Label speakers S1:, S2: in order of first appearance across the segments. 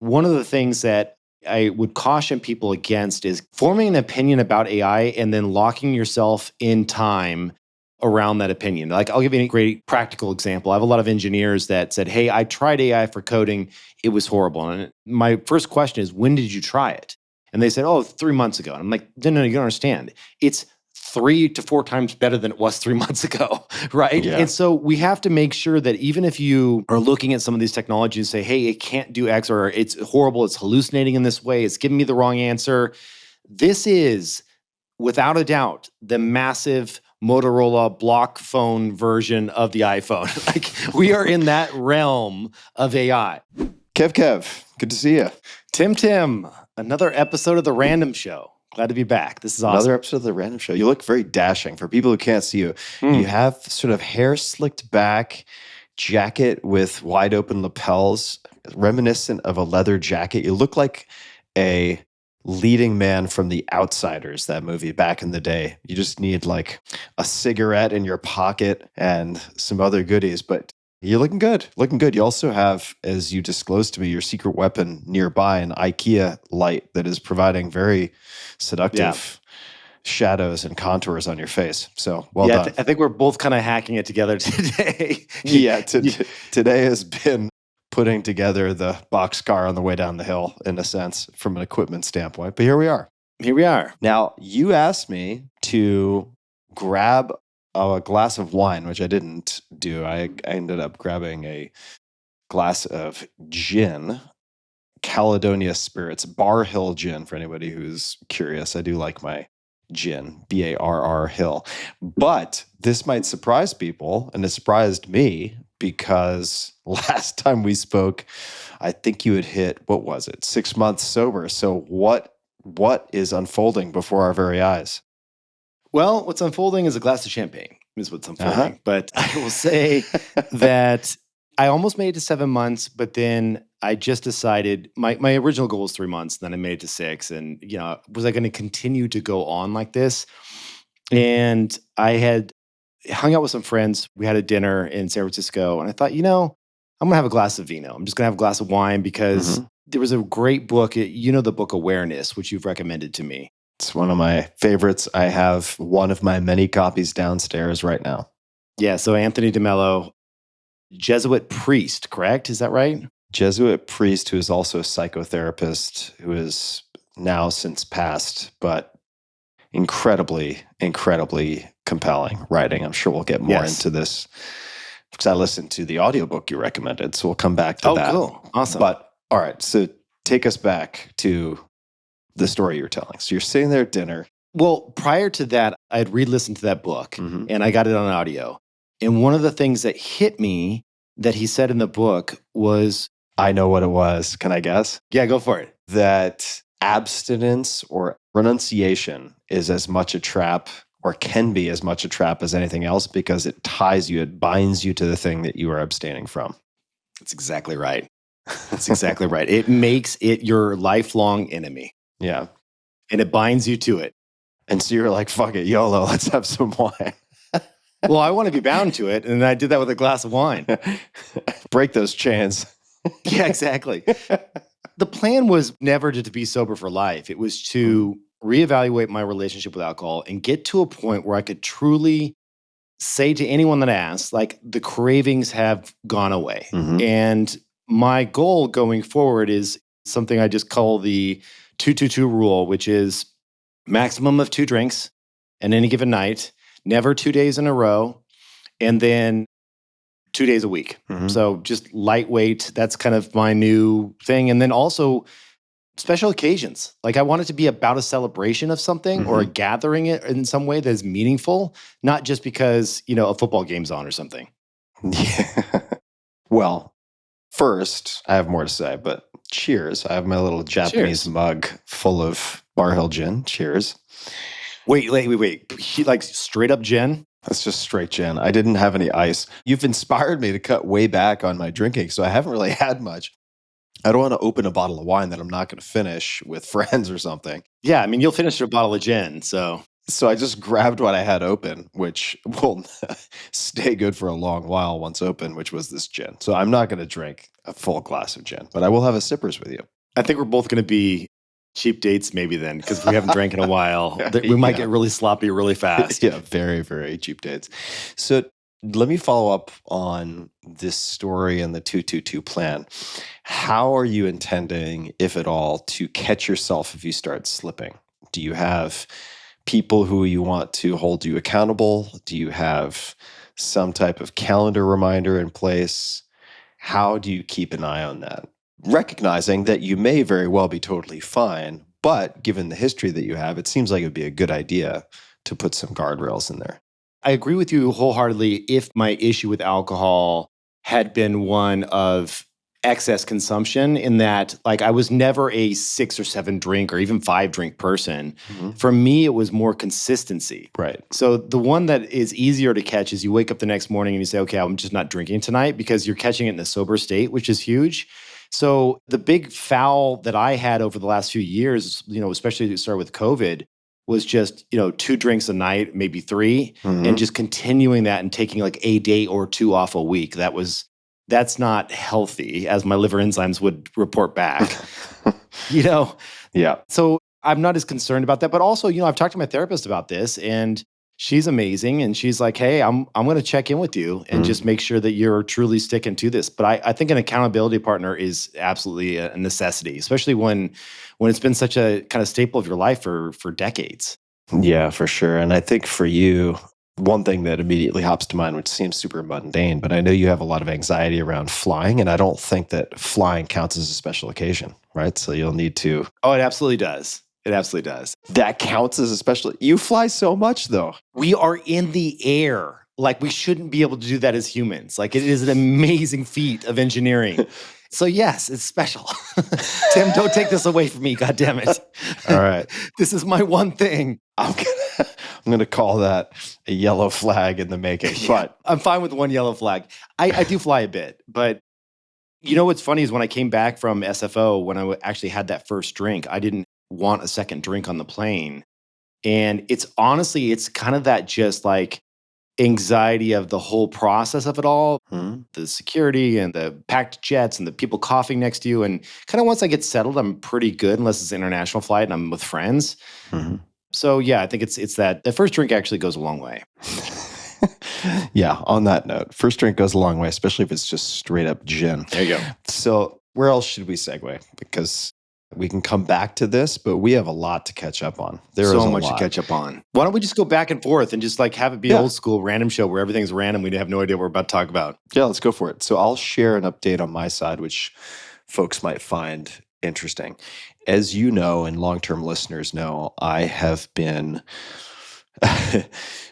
S1: one of the things that I would caution people against is forming an opinion about AI and then locking yourself in time around that opinion. Like, I'll give you a great practical example. I have a lot of engineers that said, hey, I tried AI for coding. It was horrible. And my first question is, when did you try it? And they said, 3 months ago. And I'm like, no, you don't understand. It's 3 to 4 times better than it was 3 months ago, right?
S2: Yeah.
S1: And so we have to make sure that even if you are looking at some of these technologies and say, hey, it can't do X, or it's horrible, it's hallucinating in this way, it's giving me the wrong answer. This is, without a doubt, the massive Motorola block phone version of the iPhone. Like, we are in that realm of AI.
S2: Kev, good to see you.
S1: Tim, another episode of The Random Show. Glad to be back. This is awesome.
S2: Another episode of The Random Show. You look very dashing. For people who can't see you, you have sort of hair slicked back, jacket with wide open lapels, reminiscent of a leather jacket. You look like a leading man from The Outsiders, that movie back in the day. You just need like a cigarette in your pocket and some other goodies, but you're looking good. You also have, as you disclosed to me, your secret weapon nearby, an IKEA light that is providing very seductive shadows and contours on your face. So well done.
S1: I think we're both kind of hacking it together today.
S2: Today has been putting together the boxcar on the way down the hill, in a sense, from an equipment standpoint. But here we are. Now, you asked me to grab a glass of wine, which I didn't do. I ended up grabbing a glass of gin, Caledonia Spirits, Bar Hill gin, for anybody who's curious. I do like my gin, Barr Hill. But this might surprise people, and it surprised me, because last time we spoke, I think you had hit, 6 months sober. So what is unfolding before our very eyes?
S1: Well, what's unfolding is a glass of champagne, is what's unfolding. But I will say that I almost made it to 7 months, but then I just decided my original goal was 3 months. Then I made it to 6. And, was I going to continue to go on like this? And I had hung out with some friends. We had a dinner in San Francisco. And I thought, I'm going to have a glass of vino. I'm just going to have a glass of wine because there was a great book, the book Awareness, which you've recommended to me.
S2: It's one of my favorites. I have one of my many copies downstairs right now.
S1: Yeah, so Anthony DeMello, Jesuit priest, correct? Is that right?
S2: Jesuit priest who is also a psychotherapist, who is now since passed, but incredibly, incredibly compelling writing. I'm sure we'll get more into this because I listened to the audiobook you recommended, so we'll come back to that.
S1: Oh, cool. Awesome.
S2: But all right, so take us back to the story you're telling. So you're sitting there at dinner.
S1: Well, prior to that, I had re-listened to that book and I got it on audio. And one of the things that hit me that he said in the book was...
S2: I know what it was. Can I guess?
S1: Yeah, go for it.
S2: That abstinence or renunciation is as much a trap, or can be as much a trap as anything else, because it ties you, it binds you to the thing that you are abstaining from.
S1: That's exactly right. That's exactly right. It makes it your lifelong enemy.
S2: Yeah.
S1: And it binds you to it.
S2: And so you're like, fuck it, YOLO, let's have some wine.
S1: Well, I want to be bound to it. And I did that with a glass of wine.
S2: Break those chains.
S1: Yeah, exactly. The plan was never to be sober for life. It was to reevaluate my relationship with alcohol and get to a point where I could truly say to anyone that asks, like, the cravings have gone away. And my goal going forward is something I just call the 2-2-2 rule, which is maximum of 2 drinks at any given night, never 2 days in a row, and then 2 days a week. So just lightweight. That's kind of my new thing. And then also special occasions. Like, I want it to be about a celebration of something or a gathering it in some way that is meaningful, not just because, a football game's on or something.
S2: Yeah. Well, first, I have more to say, but cheers. I have my little Japanese mug full of Bar Hill gin. Cheers.
S1: Wait. Like straight up gin?
S2: That's just straight gin. I didn't have any ice. You've inspired me to cut way back on my drinking, so I haven't really had much. I don't want to open a bottle of wine that I'm not going to finish with friends or something.
S1: Yeah, I mean, you'll finish a bottle of gin, so
S2: So I just grabbed what I had open, which will stay good for a long while once open, which was this gin. So I'm not going to drink a full glass of gin, but I will have a sippers with you.
S1: I think we're both going to be cheap dates maybe then, because we haven't drank in a while. We might get really sloppy really fast.
S2: Yeah, very, very cheap dates. So let me follow up on this story and the 222 plan. How are you intending, if at all, to catch yourself if you start slipping? Do you have people who you want to hold you accountable? Do you have some type of calendar reminder in place? How do you keep an eye on that? Recognizing that you may very well be totally fine, but given the history that you have, it seems like it would be a good idea to put some guardrails in there.
S1: I agree with you wholeheartedly if my issue with alcohol had been one of excess consumption, in that like I was never a 6 or 7 drink or even 5 drink person.
S2: Mm-hmm.
S1: For me, it was more consistency.
S2: Right.
S1: So the one that is easier to catch is you wake up the next morning and you say, okay, I'm just not drinking tonight, because you're catching it in a sober state, which is huge. So the big foul that I had over the last few years, especially to start with COVID, was just, 2 drinks a night, maybe 3, and just continuing that and taking like a day or 2 off a week. That's not healthy, as my liver enzymes would report back.
S2: Yeah.
S1: So I'm not as concerned about that. But also, I've talked to my therapist about this, and she's amazing. And she's like, hey, I'm going to check in with you and just make sure that you're truly sticking to this. But I think an accountability partner is absolutely a necessity, especially when it's been such a kind of staple of your life for decades.
S2: Yeah, for sure. And I think for you, one thing that immediately hops to mind, which seems super mundane, but I know you have a lot of anxiety around flying, and I don't think that flying counts as a special occasion, right? So you'll need to...
S1: Oh, it absolutely does. It absolutely does.
S2: That counts as a special... You fly so much, though.
S1: We are in the air. Like, we shouldn't be able to do that as humans. Like, it is an amazing feat of engineering. So yes, it's special. Tim, don't take this away from me, God damn it.
S2: All right.
S1: This is my one thing.
S2: I'm gonna call that a yellow flag in the making. But
S1: I'm fine with one yellow flag. I do fly a bit, but what's funny is when I came back from SFO, when I actually had that first drink, I didn't want a second drink on the plane. And it's kind of that just like anxiety of the whole process of it all, the security and the packed jets and the people coughing next to you. And kind of once I get settled, I'm pretty good, unless it's an international flight and I'm with friends. So yeah, I think it's that the first drink actually goes a long way.
S2: Yeah, on that note, first drink goes a long way, especially if it's just straight up gin.
S1: There you go.
S2: So where else should we segue? Because we can come back to this, but we have a lot to catch up on. There's
S1: so much to catch up on. Why don't we just go back and forth and just like have it be an old school random show where everything's random. We have no idea what we're about to talk about.
S2: Yeah, let's go for it. So I'll share an update on my side, which folks might find interesting. As you know, and long-term listeners know, I have been,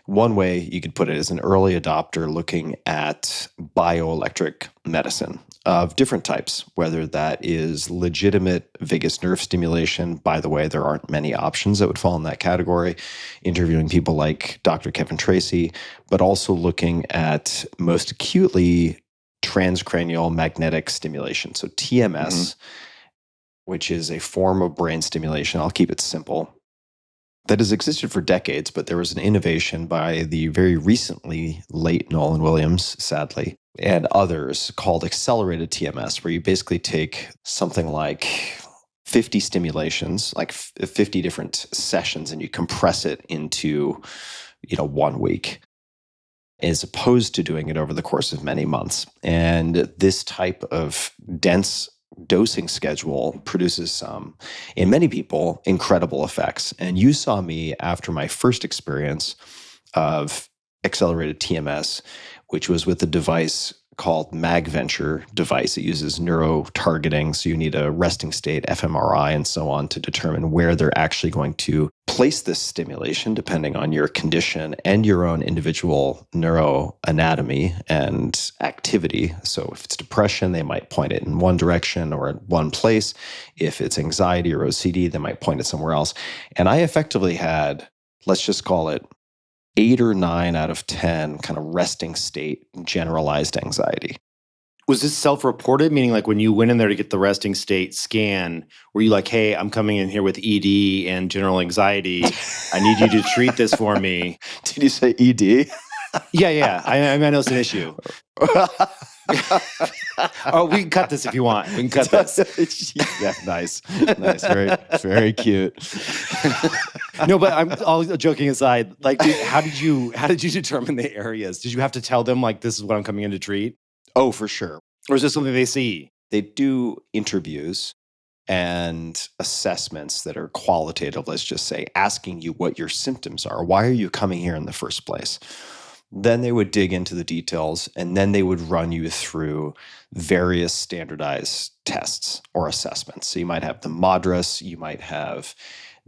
S2: one way you could put it, as an early adopter looking at bioelectric medicine of different types, whether that is legitimate vagus nerve stimulation. By the way, there aren't many options that would fall in that category. Interviewing people like Dr. Kevin Tracy, but also looking at most acutely transcranial magnetic stimulation. So TMS, which is a form of brain stimulation. I'll keep it simple. That has existed for decades, but there was an innovation by the very recently late Nolan Williams, sadly, and others called accelerated TMS, where you basically take something like 50 stimulations, like 50 different sessions, and you compress it into, 1 week, as opposed to doing it over the course of many months. And this type of dense dosing schedule produces some, in many people, incredible effects. And you saw me after my first experience of accelerated TMS, which was with a device called MagVenture device. It uses neuro-targeting, so you need a resting state, fMRI, and so on to determine where they're actually going to place this stimulation depending on your condition and your own individual neuroanatomy and activity. So if it's depression, they might point it in one direction or in one place. If it's anxiety or OCD, they might point it somewhere else. And I effectively had, let's just call it 8 or 9 out of 10 kind of resting state generalized anxiety.
S1: Was this self-reported? Meaning like when you went in there to get the resting state scan, were you like, hey, I'm coming in here with ED and general anxiety. I need you to treat this for me.
S2: Did you say ED?
S1: Yeah. I know it's an issue. Oh, we can cut this if you want. We can cut this.
S2: Yeah, nice. Very, very cute.
S1: No, but I'm all joking aside. Like, how did you determine the areas? Did you have to tell them like this is what I'm coming in to treat?
S2: Oh, for sure.
S1: Or is this something they see?
S2: They do interviews and assessments that are qualitative, let's just say, asking you what your symptoms are. Why are you coming here in the first place? Then they would dig into the details, and then they would run you through various standardized tests or assessments. So you might have the MADRS, you might have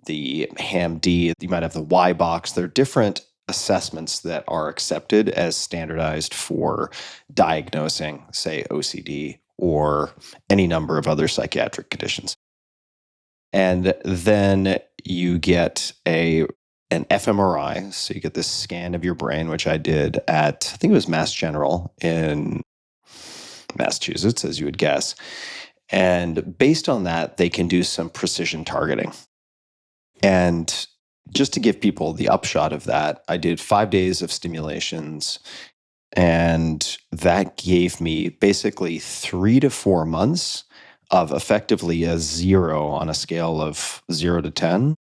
S2: the HAM-D, you might have the Y-box. There are different assessments that are accepted as standardized for diagnosing, say, OCD or any number of other psychiatric conditions. And then you get an fMRI, so you get this scan of your brain, which I did at, I think it was Mass General in Massachusetts, as you would guess. And based on that, they can do some precision targeting. And just to give people the upshot of that, I did 5 days of stimulations, and that gave me basically 3 to 4 months of effectively a 0 on a scale of 0 to 10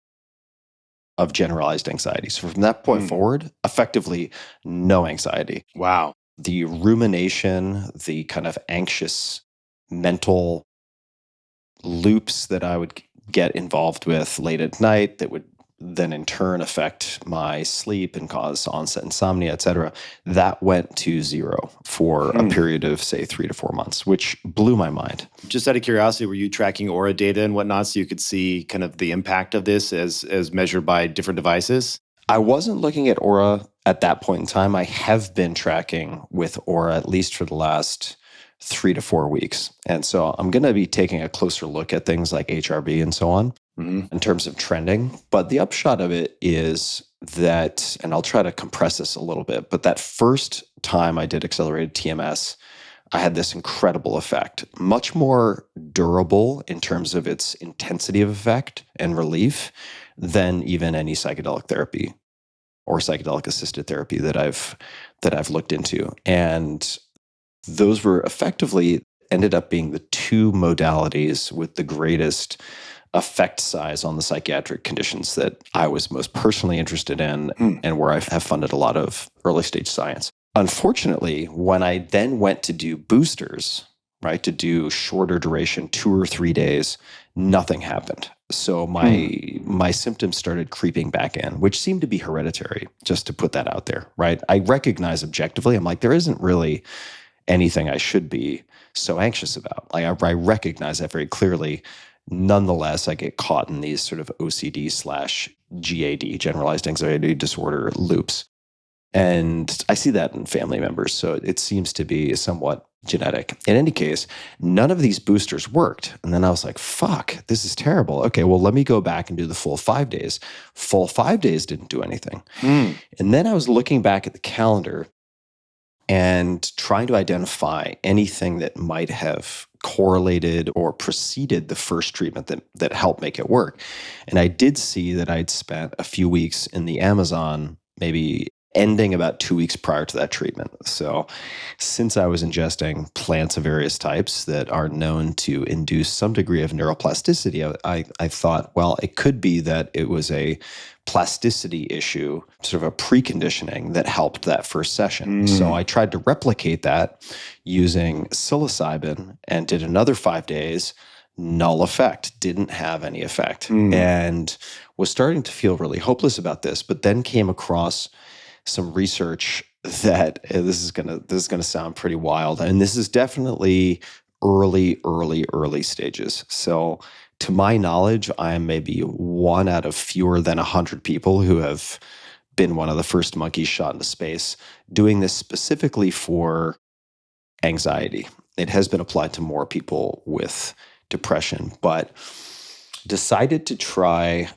S2: of generalized anxiety. So from that point forward, effectively no anxiety.
S1: Wow.
S2: The rumination, the kind of anxious mental loops that I would get involved with late at night that would then in turn affect my sleep and cause onset insomnia, et cetera, that went to 0 for a period of, say, 3 to 4 months, which blew my mind.
S1: Just out of curiosity, were you tracking aura data and whatnot so you could see kind of the impact of this as measured by different devices?
S2: I wasn't looking at aura at that point in time. I have been tracking with aura at least for the last 3 to 4 weeks. And so I'm going to be taking a closer look at things like HRV and so on in terms of trending. But the upshot of it is that, and I'll try to compress this a little bit, but that first time I did accelerated TMS, I had this incredible effect, much more durable in terms of its intensity of effect and relief than even any psychedelic therapy or psychedelic assisted therapy that I've looked into. And those were effectively ended up being the 2 modalities with the greatest effect size on the psychiatric conditions that I was most personally interested in and where I have funded a lot of early stage science. Unfortunately, when I then went to do boosters, right, to do shorter duration, 2 or 3 days, nothing happened. So my symptoms started creeping back in, which seemed to be hereditary, just to put that out there, right? I recognize objectively, I'm like, there isn't really anything I should be so anxious about. Like I recognize that very clearly. Nonetheless, I get caught in these sort of OCD/GAD, generalized anxiety disorder loops. And I see that in family members. So it seems to be somewhat genetic. In any case, none of these boosters worked. And then I was like, fuck, this is terrible. Okay, well, let me go back and do the full 5 days. Full 5 days didn't do anything. And then I was looking back at the calendar and trying to identify anything that might have correlated or preceded the first treatment that helped make it work. And I did see that I'd spent a few weeks in the Amazon, maybe ending about 2 weeks prior to that treatment. So since I was ingesting plants of various types that are known to induce some degree of neuroplasticity, I thought, well, it could be that it was a plasticity issue, sort of a preconditioning that helped that first session. So I tried to replicate that using psilocybin and did another 5 days, null effect, didn't have any effect, and was starting to feel really hopeless about this, but then came across some research that this is gonna sound pretty wild, and this is definitely early stages. So to my knowledge, I am maybe 1 out of fewer than 100 people who have been one of the first monkeys shot into space doing this specifically for anxiety. It has been applied to more people with depression, but decided to try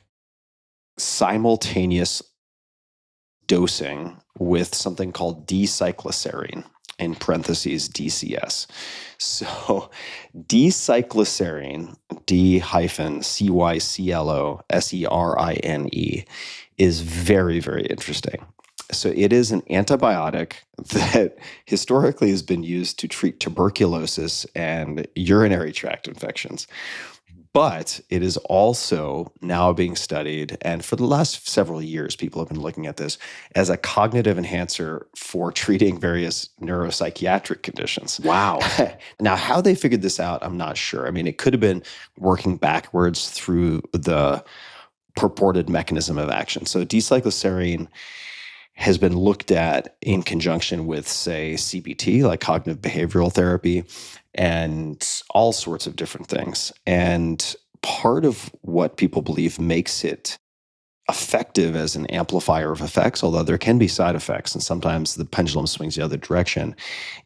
S2: simultaneous dosing with something called D-cycloserine, in parentheses DCS. So D-cycloserine, D-cycloserine, is very, very interesting. So it is an antibiotic that historically has been used to treat tuberculosis and urinary tract infections. But it is also now being studied, and for the last several years, people have been looking at this as a cognitive enhancer for treating various neuropsychiatric conditions.
S1: Wow.
S2: Now, how they figured this out, I'm not sure. I mean, it could have been working backwards through the purported mechanism of action. So D-cycloserine has been looked at in conjunction with, say, CBT, like cognitive behavioral therapy, and all sorts of different things. And part of what people believe makes it effective as an amplifier of effects, although there can be side effects, and sometimes the pendulum swings the other direction,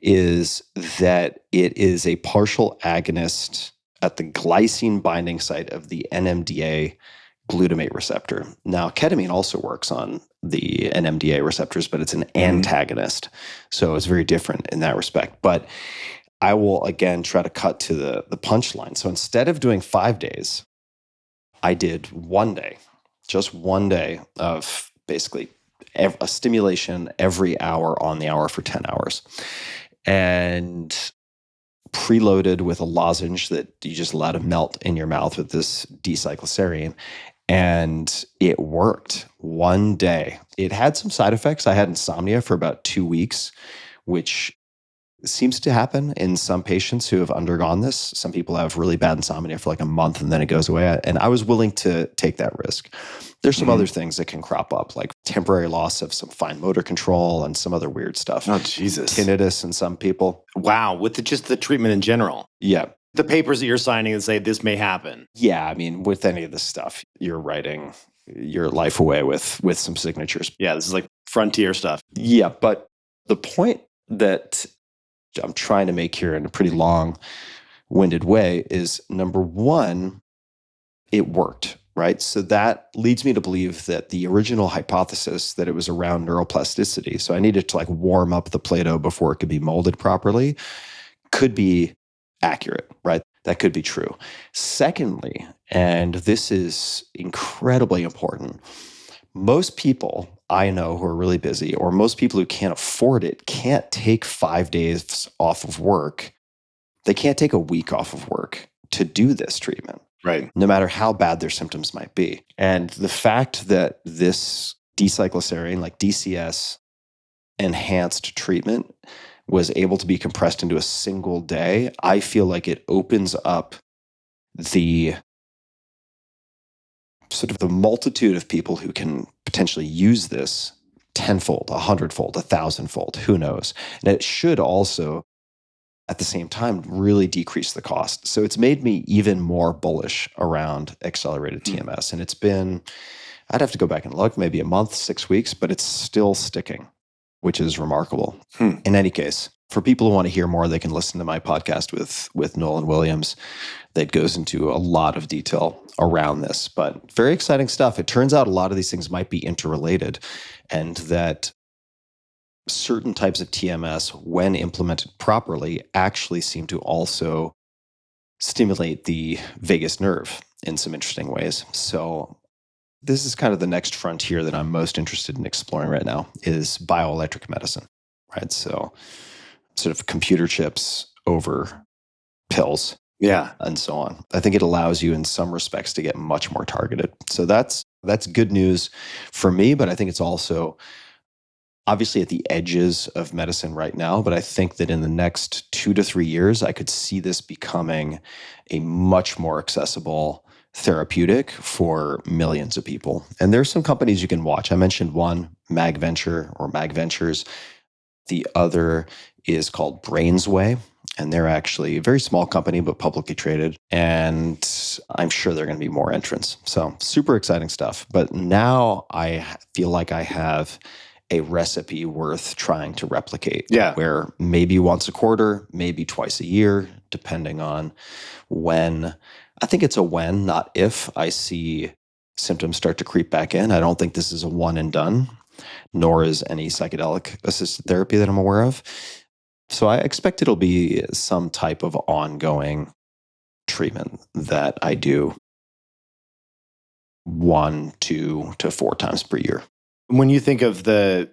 S2: is that it is a partial agonist at the glycine binding site of the NMDA glutamate receptor. Now, ketamine also works on the NMDA receptors, but it's an antagonist. So it's very different in that respect. But I will, again, try to cut to the punchline. So instead of doing 5 days, I did 1 day, just 1 day of basically a stimulation every hour on the hour for 10 hours. And preloaded with a lozenge that you just let it melt in your mouth with this D-cycloserine. And it worked 1 day. It had some side effects. I had insomnia for about 2 weeks, which seems to happen in some patients who have undergone this. Some people have really bad insomnia for like a month and then it goes away. And I was willing to take that risk. There's some other things that can crop up, like temporary loss of some fine motor control and some other weird stuff.
S1: Oh, Jesus.
S2: Tinnitus in some people.
S1: Wow. With just the treatment in general.
S2: Yeah.
S1: The papers that you're signing that say this may happen.
S2: Yeah. I mean, with any of this stuff, you're writing your life away with some signatures.
S1: Yeah. This is like frontier stuff.
S2: Yeah. But the point that I'm trying to make here in a pretty long-winded way is, number one, it worked, right? So that leads me to believe that the original hypothesis that it was around neuroplasticity, so I needed to like warm up the Play-Doh before it could be molded properly, could be accurate, right? That could be true. Secondly, and this is incredibly important, most people I know who are really busy, or most people who can't afford it, can't take 5 days off of work. They can't take a week off of work to do this treatment.
S1: Right.
S2: No matter how bad their symptoms might be. And the fact that this D-cycloserine, like DCS, enhanced treatment was able to be compressed into a single day, I feel like it opens up the sort of the multitude of people who can potentially use this tenfold, 100-fold, 1,000-fold, who knows? And it should also, at the same time, really decrease the cost. So it's made me even more bullish around accelerated TMS. And it's been, I'd have to go back and look, maybe a month, 6 weeks, but it's still sticking, which is remarkable. In any case, for people who want to hear more, they can listen to my podcast with Nolan Williams that goes into a lot of detail around this. But very exciting stuff. It turns out a lot of these things might be interrelated, and that certain types of TMS, when implemented properly, actually seem to also stimulate the vagus nerve in some interesting ways. So this is kind of the next frontier that I'm most interested in exploring right now, is bioelectric medicine, right? So sort of computer chips over pills.
S1: Yeah.
S2: And so on. I think it allows you in some respects to get much more targeted. So that's good news for me, but I think it's also obviously at the edges of medicine right now. But I think that in the next 2 to 3 years, I could see this becoming a much more accessible therapeutic for millions of people. And there's some companies you can watch. I mentioned one, MagVenture or MagVentures. The other is called Brainsway. And they're actually a very small company, but publicly traded. And I'm sure there are going to be more entrants. So super exciting stuff. But now I feel like I have a recipe worth trying to replicate.
S1: Yeah.
S2: Where maybe once a quarter, maybe twice a year, depending on when. I think it's a when, not if, I see symptoms start to creep back in. I don't think this is a one and done, nor is any psychedelic assisted therapy that I'm aware of. So I expect it'll be some type of ongoing treatment that I do 1, 2 to 4 times per year.
S1: When you think of the,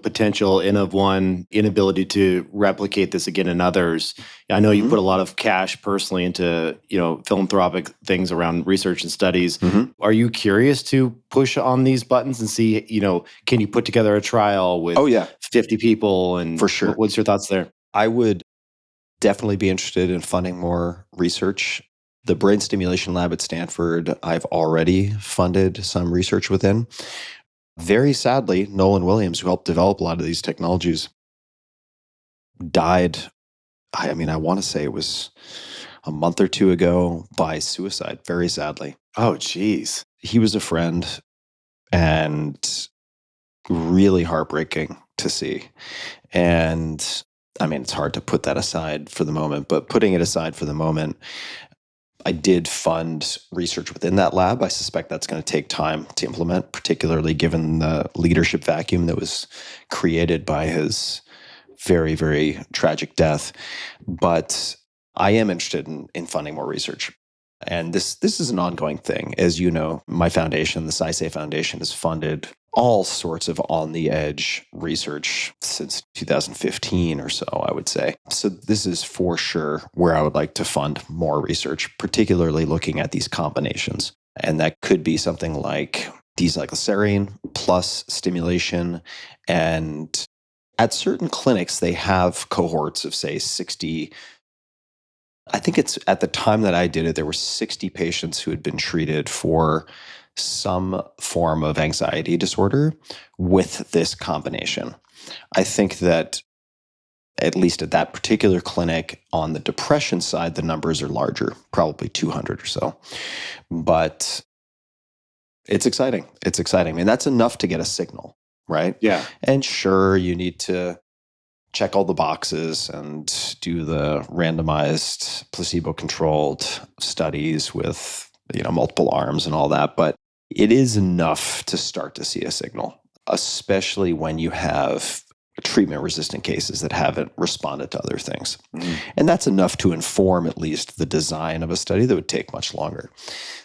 S1: potential N of one inability to replicate this again in others, I know you put a lot of cash personally into, philanthropic things around research and studies. Are you curious to push on these buttons and see, can you put together a trial with 50 people? And
S2: for sure.
S1: What's your thoughts there?
S2: I would definitely be interested in funding more research. The brain stimulation lab at Stanford, I've already funded some research within. Very sadly, Nolan Williams, who helped develop a lot of these technologies, died. I want to say it was a month or 2 ago by suicide, very sadly.
S1: Oh, geez.
S2: He was a friend and really heartbreaking to see. And it's hard to put that aside for the moment, but putting it aside for the moment, I did fund research within that lab. I suspect that's going to take time to implement, particularly given the leadership vacuum that was created by his very, very tragic death. But I am interested in funding more research. And this is an ongoing thing. As you know, my foundation, the Saisei Foundation, has funded all sorts of on-the-edge research since 2015 or so, I would say. So this is for sure where I would like to fund more research, particularly looking at these combinations. And that could be something like D-cycloserine plus stimulation. And at certain clinics, they have cohorts of, say, 60. I think it's at the time that I did it, there were 60 patients who had been treated for some form of anxiety disorder with this combination. I think that at least at that particular clinic on the depression side, the numbers are larger, probably 200 or so. But it's exciting. It's exciting. That's enough to get a signal, right?
S1: Yeah.
S2: And sure, you need to check all the boxes and do the randomized placebo-controlled studies with, multiple arms and all that. But it is enough to start to see a signal, especially when you have treatment-resistant cases that haven't responded to other things. And that's enough to inform at least the design of a study that would take much longer.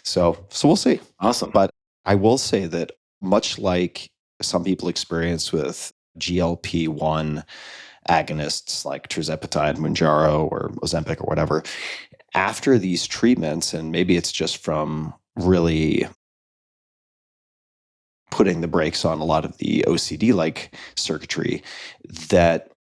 S2: So we'll see.
S1: Awesome.
S2: But I will say that much like some people experience with GLP-1 agonists like tirzepatide, Mounjaro, or Ozempic or whatever, after these treatments, and maybe it's just from really putting the brakes on a lot of the OCD-like circuitry, that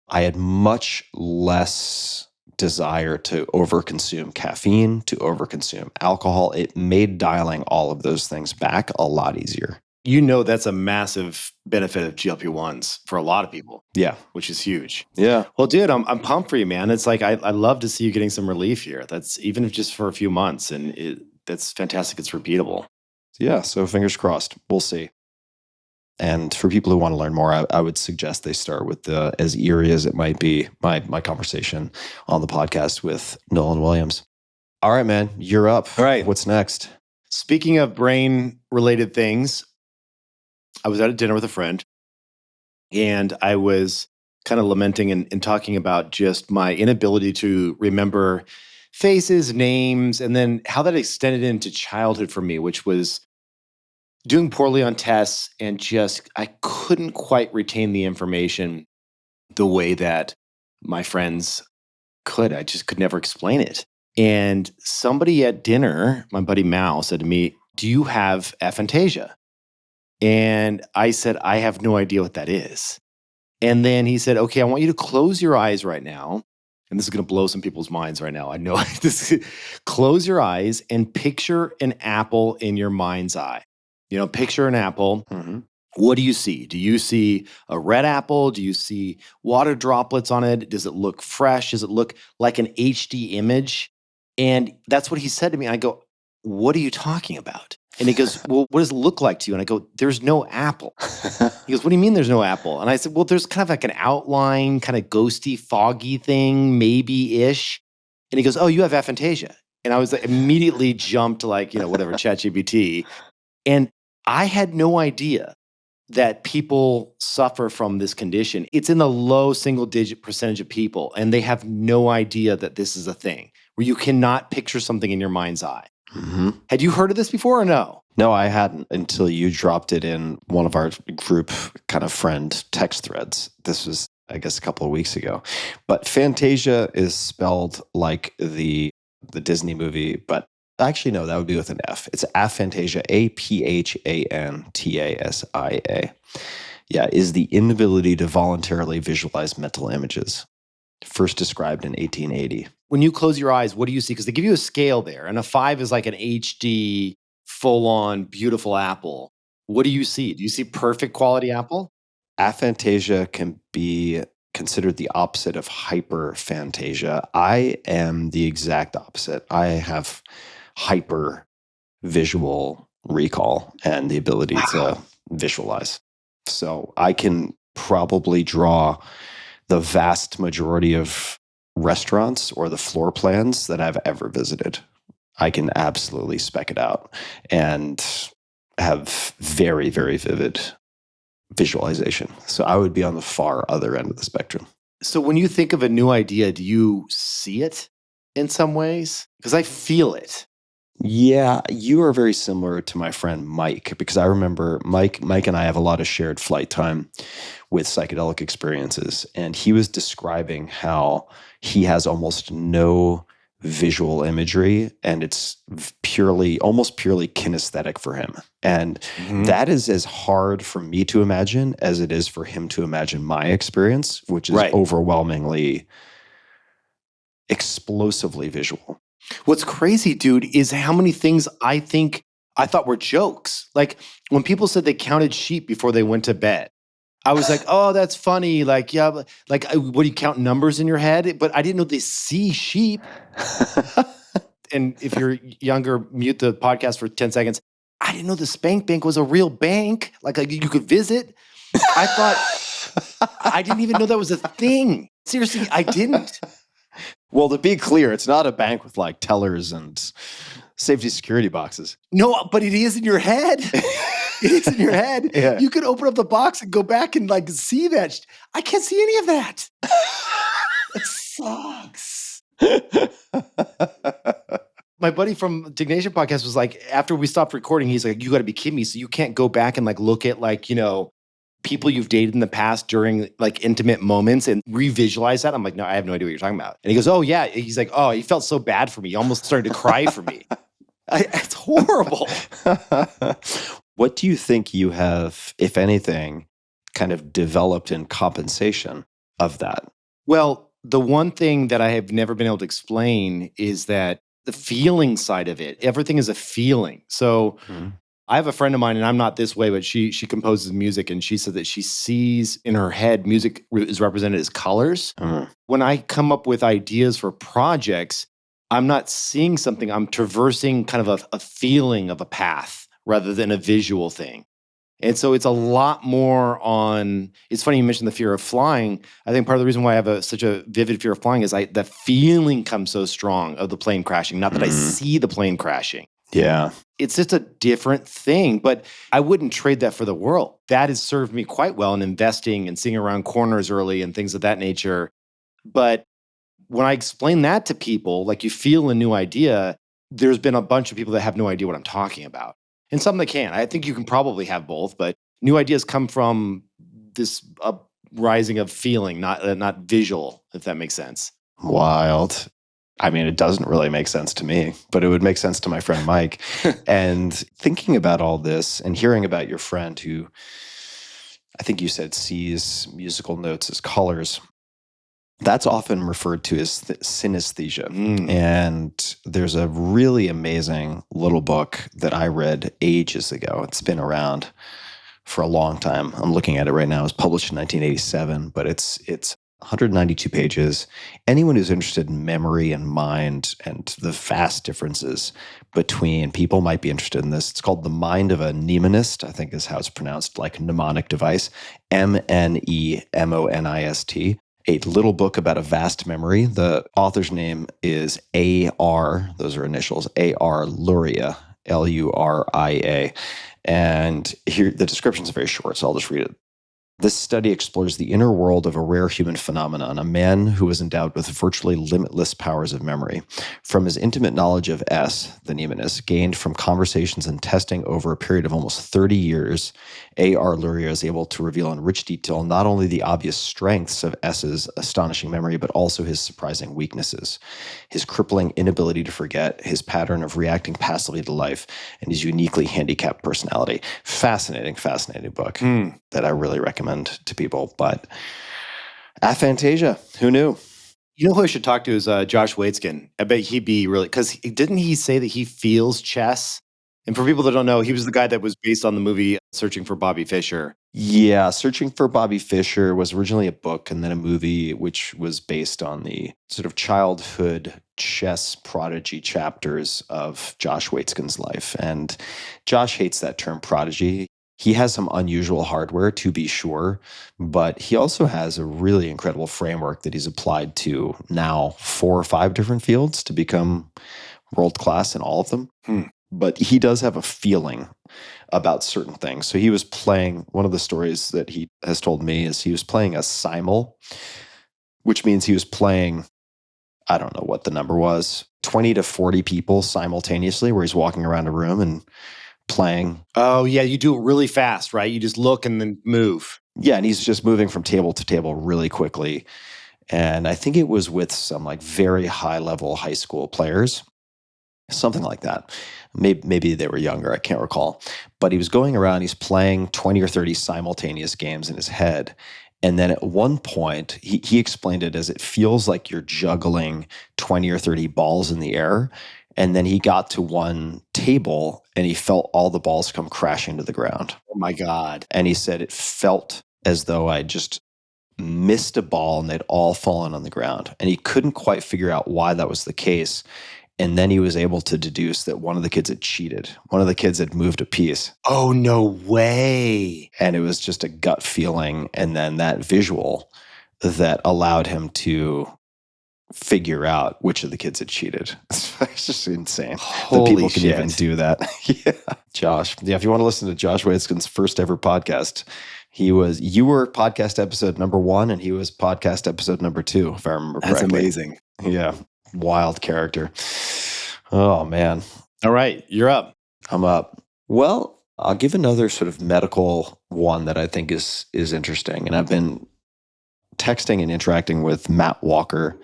S2: I had much less desire to overconsume caffeine, to overconsume alcohol. It made dialing all of those things back a lot easier.
S1: That's a massive benefit of GLP-1s for a lot of people.
S2: Yeah.
S1: Which is huge.
S2: Yeah.
S1: Well, dude, I'm pumped for you, man. It's like, I love to see you getting some relief here. That's even if just for a few months. And that's fantastic. It's repeatable.
S2: Yeah. So fingers crossed. We'll see. And for people who want to learn more, I would suggest they start with as eerie as it might be, my conversation on the podcast with Nolan Williams. All right, man. You're up.
S1: All right.
S2: What's next?
S1: Speaking of brain-related things, I was at a dinner with a friend, and I was kind of lamenting and talking about just my inability to remember faces, names, and then how that extended into childhood for me, which was doing poorly on tests and just I couldn't quite retain the information the way that my friends could. I just could never explain it. And somebody at dinner, my buddy Mao, said to me, "Do you have aphantasia?" And I said, "I have no idea what that is." And then he said, "Okay, I want you to close your eyes right now." And this is going to blow some people's minds right now. I know this. Close your eyes and picture an apple in your mind's eye. Picture an apple.
S2: Mm-hmm.
S1: What do you see? Do you see a red apple? Do you see water droplets on it? Does it look fresh? Does it look like an HD image? And that's what he said to me. I go, "What are you talking about?" And he goes, "Well, what does it look like to you?" And I go, "There's no apple." He goes, "What do you mean there's no apple?" And I said, "Well, there's kind of like an outline, kind of ghosty, foggy thing, maybe-ish." And he goes, "Oh, you have aphantasia." And I was like, immediately jumped to whatever, ChatGPT. And I had no idea that people suffer from this condition. It's in the low single-digit percentage of people, and they have no idea that this is a thing, where you cannot picture something in your mind's eye.
S2: Mm-hmm.
S1: Had you heard of this before or no?
S2: No, I hadn't until you dropped it in one of our group kind of friend text threads. This was, I guess, a couple of weeks ago. But Fantasia is spelled like the Disney movie, but actually, no, that would be with an F. It's Aphantasia, Aphantasia. Yeah, is the inability to voluntarily visualize mental images. First described in 1880.
S1: When you close your eyes, what do you see? Because they give you a scale there, and a 5 is like an HD, full-on, beautiful apple. What do you see? Do you see perfect quality apple?
S2: Aphantasia can be considered the opposite of hyperphantasia. I am the exact opposite. I have hyper visual recall and the ability to visualize. So I can probably draw the vast majority of restaurants or the floor plans that I've ever visited. I can absolutely spec it out and have very, very vivid visualization. So I would be on the far other end of the spectrum.
S1: So when you think of a new idea, do you see it in some ways? Because I feel it.
S2: Yeah, you are very similar to my friend Mike, because I remember Mike and I have a lot of shared flight time with psychedelic experiences. And he was describing how he has almost no visual imagery, and it's almost purely kinesthetic for him. And that is as hard for me to imagine as it is for him to imagine my experience, which is overwhelmingly explosively visual.
S1: What's crazy, dude, is how many things I thought were jokes. Like when people said they counted sheep before they went to bed, I was like, oh, that's funny. Like, yeah, like what do you count numbers in your head? But I didn't know they see sheep. And if you're younger, mute the podcast for 10 seconds. I didn't know the Spank Bank was a real bank. Like you could visit. I thought, I didn't even know that was a thing. Seriously, I didn't.
S2: Well, to be clear, it's not a bank with like tellers and safety security boxes.
S1: No, but it is in your head. It is in your head.
S2: Yeah.
S1: You could open up the box and go back and like see that. I can't see any of that. It sucks. My buddy from Dignation Podcast was like, after we stopped recording, he's like, you got to be kidding me. So you can't go back and like look at like, people you've dated in the past during like intimate moments and revisualize that? I'm like, no, I have no idea what you're talking about. And he goes, oh yeah. He's like, oh, he felt so bad for me. He almost started to cry for me. It's horrible.
S2: What do you think you have, if anything, kind of developed in compensation of that?
S1: Well, the one thing that I have never been able to explain is that the feeling side of it, everything is a feeling. So I have a friend of mine, and I'm not this way, but she composes music, and she said that she sees in her head music is represented as colors. When I come up with ideas for projects, I'm not seeing something. I'm traversing kind of a feeling of a path rather than a visual thing. And so it's a lot more on, it's funny you mentioned the fear of flying. I think part of the reason why I have such a vivid fear of flying is the feeling comes so strong of the plane crashing, not that I see the plane crashing.
S2: Yeah.
S1: It's just a different thing, but I wouldn't trade that for the world. That has served me quite well in investing and seeing around corners early and things of that nature. But when I explain that to people, like you feel a new idea, there's been a bunch of people that have no idea what I'm talking about. And some that can. I think you can probably have both, but new ideas come from this uprising of feeling, not visual, if that makes sense.
S2: Wild. I mean, it doesn't really make sense to me, but it would make sense to my friend Mike. And thinking about all this and hearing about your friend who, I think you said, sees musical notes as colors, that's often referred to as synesthesia. And there's a really amazing little book that I read ages ago. It's been around for a long time. I'm looking at it right now. It was published in 1987, but it's 192 pages. Anyone who's interested in memory and mind and the vast differences between people might be interested in this. It's called The Mind of a Mnemonist, I think is how it's pronounced, like mnemonic device, Mnemonist. A little book about a vast memory. The author's name is A.R., those are initials, A.R. Luria. Luria. And here, the description is very short, so I'll just read it. This study explores the inner world of a rare human phenomenon, a man who was endowed with virtually limitless powers of memory. From his intimate knowledge of S, the mnemonist, gained from conversations and testing over a period of almost 30 years, A.R. Luria is able to reveal in rich detail not only the obvious strengths of S's astonishing memory, but also his surprising weaknesses. His crippling inability to forget, his pattern of reacting passively to life, and his uniquely handicapped personality. Fascinating book that I really recommend to people. But Aphantasia, who knew?
S1: You know who I should talk to is Josh Waitzkin. I bet he'd be really, because didn't he say that he feels chess? And for people that don't know, he was the guy that was based on the movie Searching for Bobby Fischer.
S2: Yeah, Searching for Bobby Fischer was originally a book and then a movie, which was based on the sort of childhood chess prodigy chapters of Josh Waitzkin's life. And Josh hates that term prodigy. He has some unusual hardware, to be sure, but he also has a really incredible framework that he's applied to now 4 or 5 different fields to become world-class in all of them. But he does have a feeling about certain things. So he was playing, one of the stories that he has told me is he was playing a simul, which means he was playing, I don't know what the number was, 20 to 40 people simultaneously, where he's walking around a room and playing.
S1: Oh, yeah. You do it really fast, right? You just look and then move.
S2: Yeah, and he's just moving from table to table really quickly. And I think it was with some like very high-level high school players, something like that. Maybe they were younger, I can't recall. But he was going around, he's playing 20 or 30 simultaneous games in his head. And then at one point, he explained it as it feels like you're juggling 20 or 30 balls in the air. And then he got to one table and he felt all the balls come crashing to the ground.
S1: Oh my God.
S2: And he said it felt as though I just missed a ball and they'd all fallen on the ground. And he couldn't quite figure out why that was the case. And then he was able to deduce that one of the kids had cheated. One of the kids had moved a piece.
S1: Oh, no way.
S2: And it was just a gut feeling. And then that visual that allowed him to figure out which of the kids had cheated. It's just insane that people can even do that. Yeah. Josh. Yeah, if you want to listen to Josh Waitzkin's first ever podcast, you were podcast episode number 1 and he was podcast episode number 2, if I remember correctly.
S1: That's amazing.
S2: Yeah. Wild character. Oh, man.
S1: All right. You're up.
S2: I'm up. Well, I'll give another sort of medical one that I think is interesting. And I've been texting and interacting with Matt Walker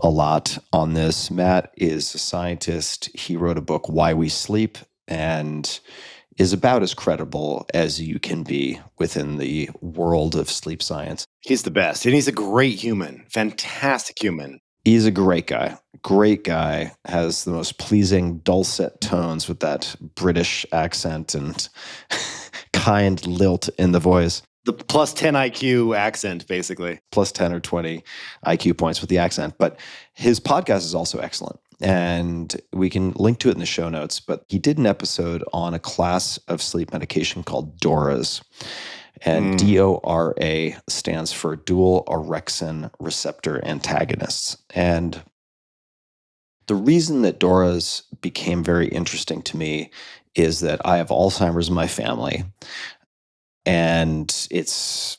S2: a lot on this. Matt is a scientist. He wrote a book, Why We Sleep, and is about as credible as you can be within the world of sleep science.
S1: He's the best. And he's a great human. Fantastic human.
S2: He's a great guy. Great guy. Has the most pleasing dulcet tones with that British accent and kind lilt in the voice.
S1: The plus 10 IQ accent, basically.
S2: Plus 10 or 20 IQ points with the accent. But his podcast is also excellent. And we can link to it in the show notes. But he did an episode on a class of sleep medication called DORAs. And DORA stands for dual orexin receptor antagonists. And the reason that DORAs became very interesting to me is that I have Alzheimer's in my family. And it's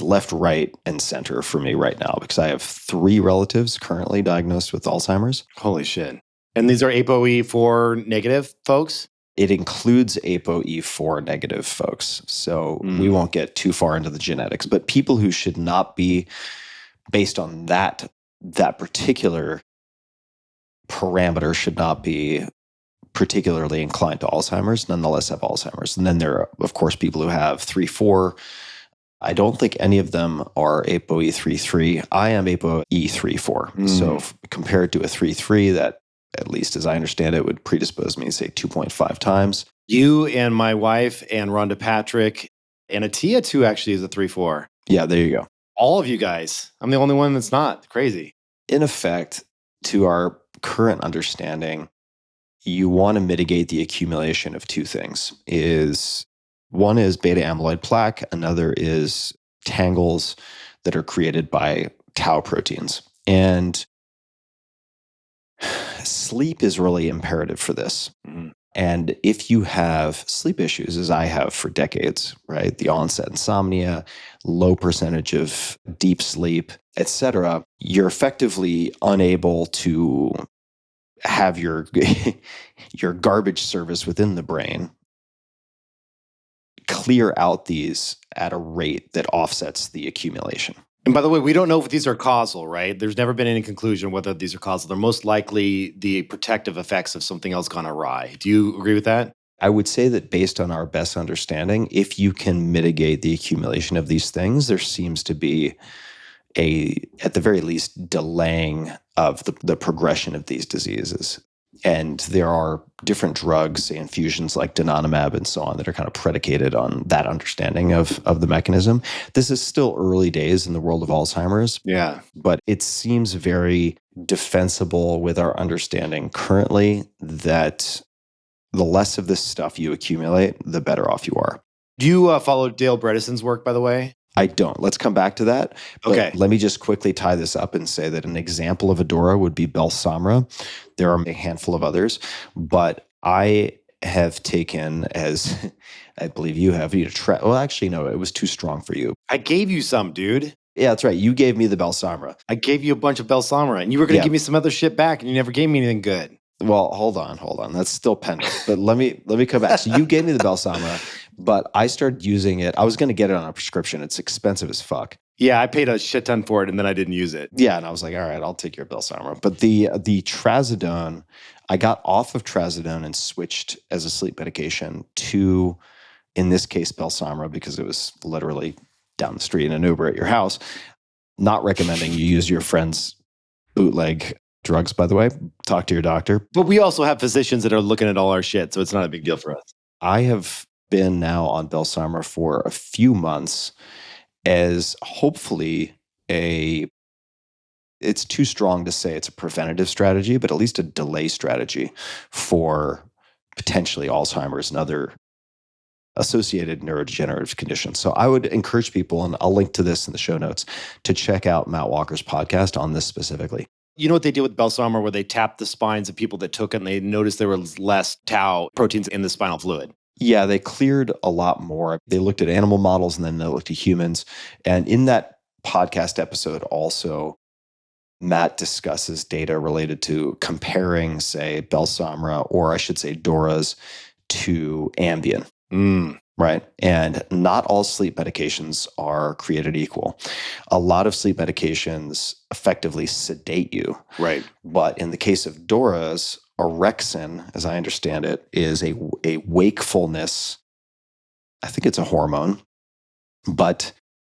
S2: left, right, and center for me right now because I have 3 relatives currently diagnosed with Alzheimer's.
S1: Holy shit. And these are ApoE4 negative folks?
S2: It includes ApoE4 negative folks. So we won't get too far into the genetics, but people who should not be, based on that particular parameter, should not be particularly inclined to Alzheimer's, nonetheless have Alzheimer's. And then there are, of course, people who have 3-4. I don't think any of them are ApoE3-3. I am ApoE3-4. So compared to a 3-3, that, at least as I understand it, would predispose me, say, 2.5 times.
S1: You and my wife and Rhonda Patrick and Atia, too, actually is a 3-4.
S2: Yeah, there you go.
S1: All of you guys. I'm the only one that's not. Crazy.
S2: In effect, to our current understanding, you want to mitigate the accumulation of 2 things. One is beta amyloid plaque, another is tangles that are created by tau proteins. And sleep is really imperative for this. And if you have sleep issues, as I have for decades, right, the onset insomnia, low percentage of deep sleep, etc., you're effectively unable to have your your garbage service within the brain clear out these at a rate that offsets the accumulation.
S1: And by the way, we don't know if these are causal, right? There's never been any conclusion whether these are causal. They're most likely the protective effects of something else gone awry. Do you agree with that?
S2: I would say that based on our best understanding, if you can mitigate the accumulation of these things, there seems to be at the very least, delaying of the progression of these diseases. And there are different drugs, say infusions like donanemab and so on, that are kind of predicated on that understanding of the mechanism. This is still early days in the world of Alzheimer's.
S1: Yeah.
S2: But it seems very defensible with our understanding currently that the less of this stuff you accumulate, the better off you are.
S1: Do you follow Dale Bredesen's work, by the way?
S2: I don't. Let's come back to that. But
S1: okay.
S2: Let me just quickly tie this up and say that an example of a DORA would be Belsomra. There are a handful of others, but I have taken, as I believe you have, well, actually, no, it was too strong for you.
S1: I gave you some, dude.
S2: Yeah, that's right. You gave me the Belsomra.
S1: I gave you a bunch of Belsomra, and you were going to give me some other shit back, and you never gave me anything good.
S2: Well, hold on. That's still pending. But let me come back. So you gave me the Belsomra, but I started using it. I was going to get it on a prescription. It's expensive as fuck.
S1: Yeah, I paid a shit ton for it, and then I didn't use it.
S2: Yeah, and I was like, all right, I'll take your Belsomra. But the trazodone, I got off of trazodone and switched as a sleep medication to, in this case, Belsomra, because it was literally down the street in an Uber at your house. Not recommending you use your friend's bootleg drugs, by the way. Talk to your doctor.
S1: But we also have physicians that are looking at all our shit, so it's not a big deal for us.
S2: I have been now on Belsomra for a few months as hopefully it's too strong to say it's a preventative strategy, but at least a delay strategy for potentially Alzheimer's and other associated neurodegenerative conditions. So I would encourage people, and I'll link to this in the show notes, to check out Matt Walker's podcast on this specifically.
S1: You know what they did with Belsomra, where they tapped the spines of people that took it, and they noticed there was less tau proteins in the spinal fluid?
S2: Yeah, they cleared a lot more. They looked at animal models, and then they looked at humans. And in that podcast episode also, Matt discusses data related to comparing, say, Belsomra, or I should say DORAs, to Ambien. Right. And not all sleep medications are created equal. A lot of sleep medications effectively sedate you.
S1: Right.
S2: But in the case of DORAs, orexin, as I understand it, is a wakefulness. I think it's a hormone. But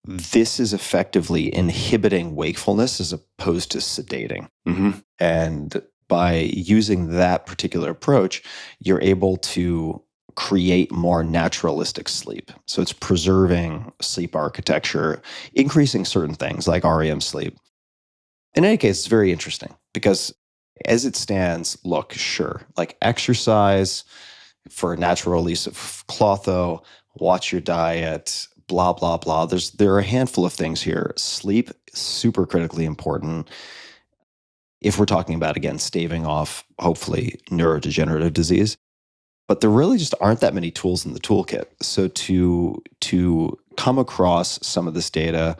S2: this is effectively inhibiting wakefulness as opposed to sedating.
S1: Mm-hmm.
S2: And by using that particular approach, you're able to create more naturalistic sleep. So it's preserving sleep architecture, increasing certain things like REM sleep. In any case, it's very interesting because as it stands, look, sure, like exercise for a natural release of clotho, watch your diet, blah, blah, blah. There are a handful of things here. Sleep, super critically important. If we're talking about, again, staving off, hopefully, neurodegenerative disease. But there really just aren't that many tools in the toolkit. So to come across some of this data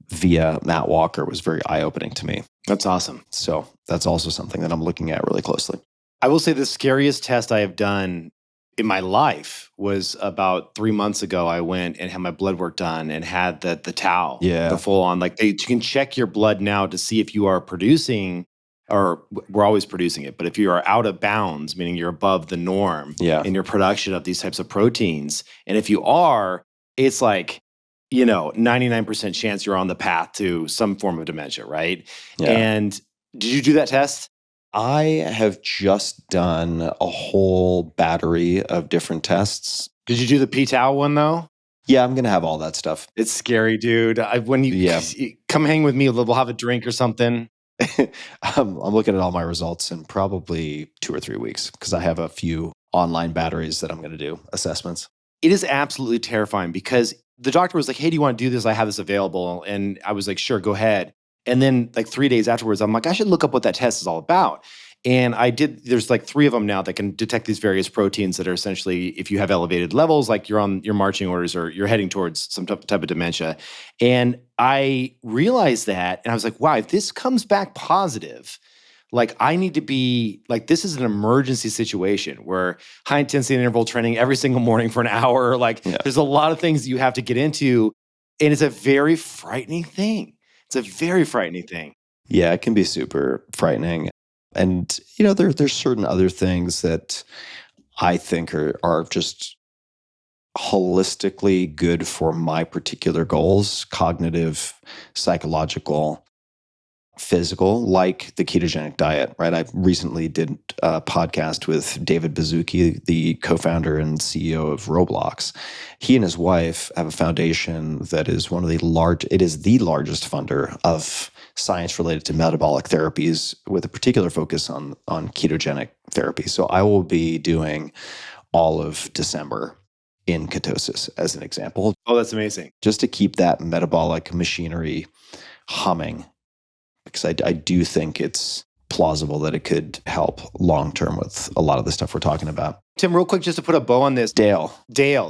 S2: via Matt Walker was very eye-opening to me.
S1: That's awesome.
S2: So that's also something that I'm looking at really closely.
S1: I will say the scariest test I have done in my life was about 3 months ago. I went and had my blood work done and had the tau, the full on. Like you can check your blood now to see if you are producing, or we're always producing it, but if you are out of bounds, meaning you're above the norm in your production of these types of proteins, and if you are, it's like, 99% chance you're on the path to some form of dementia, right? Yeah. And did you do that test?
S2: I have just done a whole battery of different tests.
S1: Did you do the p-tau one though?
S2: Yeah, I'm going to have all that stuff.
S1: It's scary, dude. When you come hang with me, we'll have a drink or something.
S2: I'm looking at all my results in probably 2 or 3 weeks because I have a few online batteries that I'm going to do assessments.
S1: It is absolutely terrifying because the doctor was like, hey, do you want to do this? I have this available. And I was like, sure, go ahead. And then like 3 days afterwards, I'm like, I should look up what that test is all about. And there's like 3 of them now that can detect these various proteins that are essentially, if you have elevated levels, like you're on your marching orders or you're heading towards some type of dementia. And I realized that, and I was like, wow, if this comes back positive, like I need to be, like this is an emergency situation where high intensity interval training every single morning for an hour, like there's a lot of things that you have to get into. And it's a very frightening thing. It's a very frightening thing.
S2: Yeah, it can be super frightening. And, there's certain other things that I think are just holistically good for my particular goals, cognitive, psychological, physical, like the ketogenic diet, right? I recently did a podcast with David Baszucki, the co-founder and CEO of Roblox. He and his wife have a foundation that is it is the largest funder of science related to metabolic therapies with a particular focus on ketogenic therapy. So I will be doing all of December in ketosis as an example.
S1: Oh, that's amazing.
S2: Just to keep that metabolic machinery humming, because I do think it's plausible that it could help long-term with a lot of the stuff we're talking about.
S1: Tim, real quick, just to put a bow on this.
S2: Dale,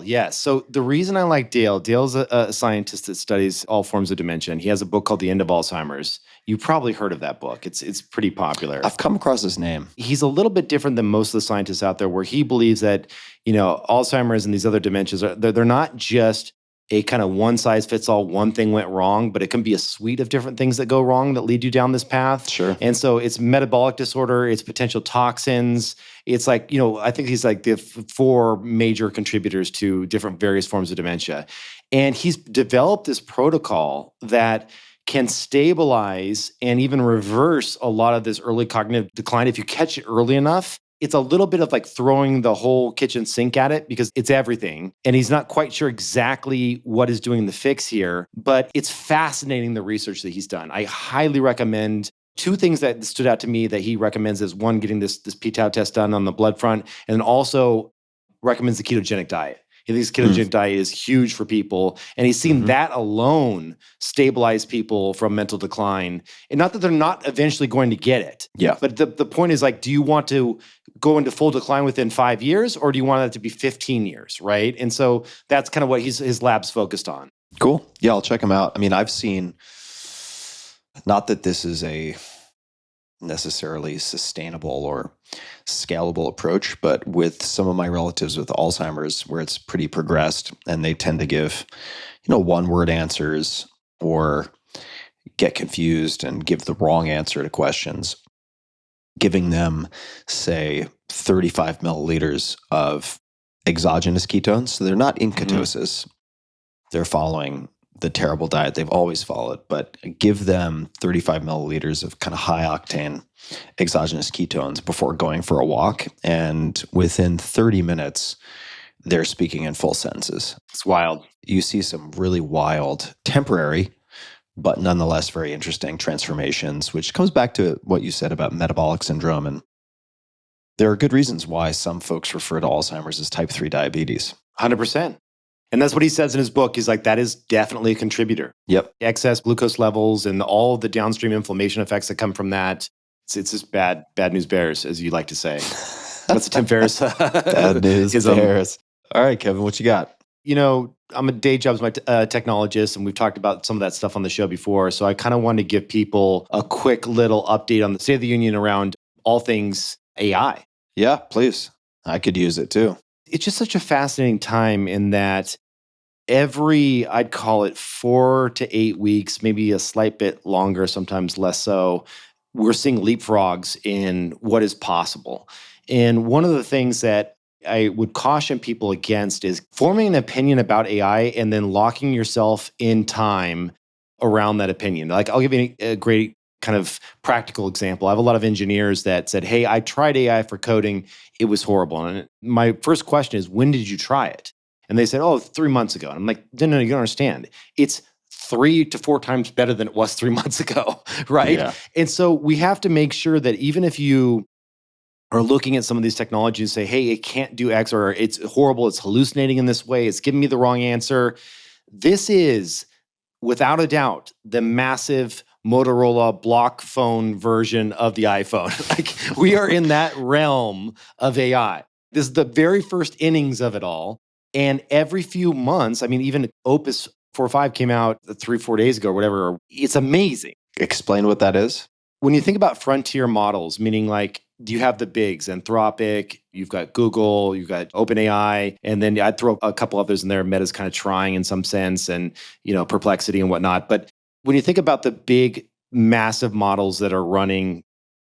S1: yes. So the reason I like Dale's a scientist that studies all forms of dementia. And he has a book called The End of Alzheimer's. You've probably heard of that book. It's pretty popular.
S2: I've come across his name.
S1: He's a little bit different than most of the scientists out there, where he believes that, Alzheimer's and these other dementias, they're not just a kind of one size fits all, one thing went wrong, but it can be a suite of different things that go wrong that lead you down this path.
S2: Sure.
S1: And so it's metabolic disorder, it's potential toxins. It's like, I think he's like the 4 major contributors to different various forms of dementia. And he's developed this protocol that can stabilize and even reverse a lot of this early cognitive decline if you catch it early enough. It's a little bit of like throwing the whole kitchen sink at it because it's everything. And he's not quite sure exactly what is doing the fix here, but it's fascinating, the research that he's done. I highly recommend 2 things that stood out to me that he recommends is, 1, getting this p-tau test done on the blood front, and then also recommends the ketogenic diet. He thinks ketogenic diet is huge for people, and he's seen that alone stabilize people from mental decline. And not that they're not eventually going to get it.
S2: Yeah.
S1: But the point is, like, do you want to go into full decline within 5 years, or do you want it to be 15 years, right? And so that's kind of what his lab's focused on.
S2: Cool. Yeah, I'll check him out. I mean, I've seen, not that this is a necessarily sustainable or scalable approach, but with some of my relatives with Alzheimer's, where it's pretty progressed and they tend to give, one-word answers or get confused and give the wrong answer to questions, giving them, say, 35 milliliters of exogenous ketones. So they're not in ketosis. They're following the terrible diet they've always followed, but give them 35 milliliters of kind of high octane exogenous ketones before going for a walk. And within 30 minutes, they're speaking in full sentences.
S1: It's wild.
S2: You see some really wild, temporary, but nonetheless very interesting transformations, which comes back to what you said about metabolic syndrome. And there are good reasons why some folks refer to Alzheimer's as type 3 diabetes.
S1: 100%. And that's what he says in his book. He's like, that is definitely a contributor.
S2: Yep.
S1: Excess glucose levels and all the downstream inflammation effects that come from that. It's just bad news bears, as you like to say. That's Tim Ferriss.
S2: Bad news bears. All right, Kevin, what you got?
S1: I'm a day job as my technologist, and we've talked about some of that stuff on the show before. So I kind of wanted to give people a quick little update on the State of the Union around all things AI.
S2: Yeah, please. I could use it too.
S1: It's just such a fascinating time in that I'd call it 4 to 8 weeks, maybe a slight bit longer, sometimes less so, we're seeing leapfrogs in what is possible. And one of the things that I would caution people against is forming an opinion about AI and then locking yourself in time around that opinion. Like, I'll give you a great kind of practical example. I have a lot of engineers that said, hey, I tried AI for coding. It was horrible. And my first question is, when did you try it? And they said, 3 months ago. And I'm like, no, you don't understand. It's 3 to 4 times better than it was 3 months ago, right?
S2: Yeah.
S1: And so we have to make sure that even if you are looking at some of these technologies and say, hey, it can't do X, or it's horrible, it's hallucinating in this way, it's giving me the wrong answer. This is, without a doubt, the massive Motorola block phone version of the iPhone. Like we are in that realm of AI. This is the very first innings of it all. And every few months, I mean, even Opus 4.5 came out 3-4 days ago or whatever. It's amazing.
S2: Explain what that is.
S1: When you think about frontier models, meaning like you have the bigs, Anthropic, you've got Google, you've got OpenAI, and then I'd throw a couple others in there. Meta's kind of trying in some sense, and Perplexity and whatnot. But when you think about the big, massive models that are running,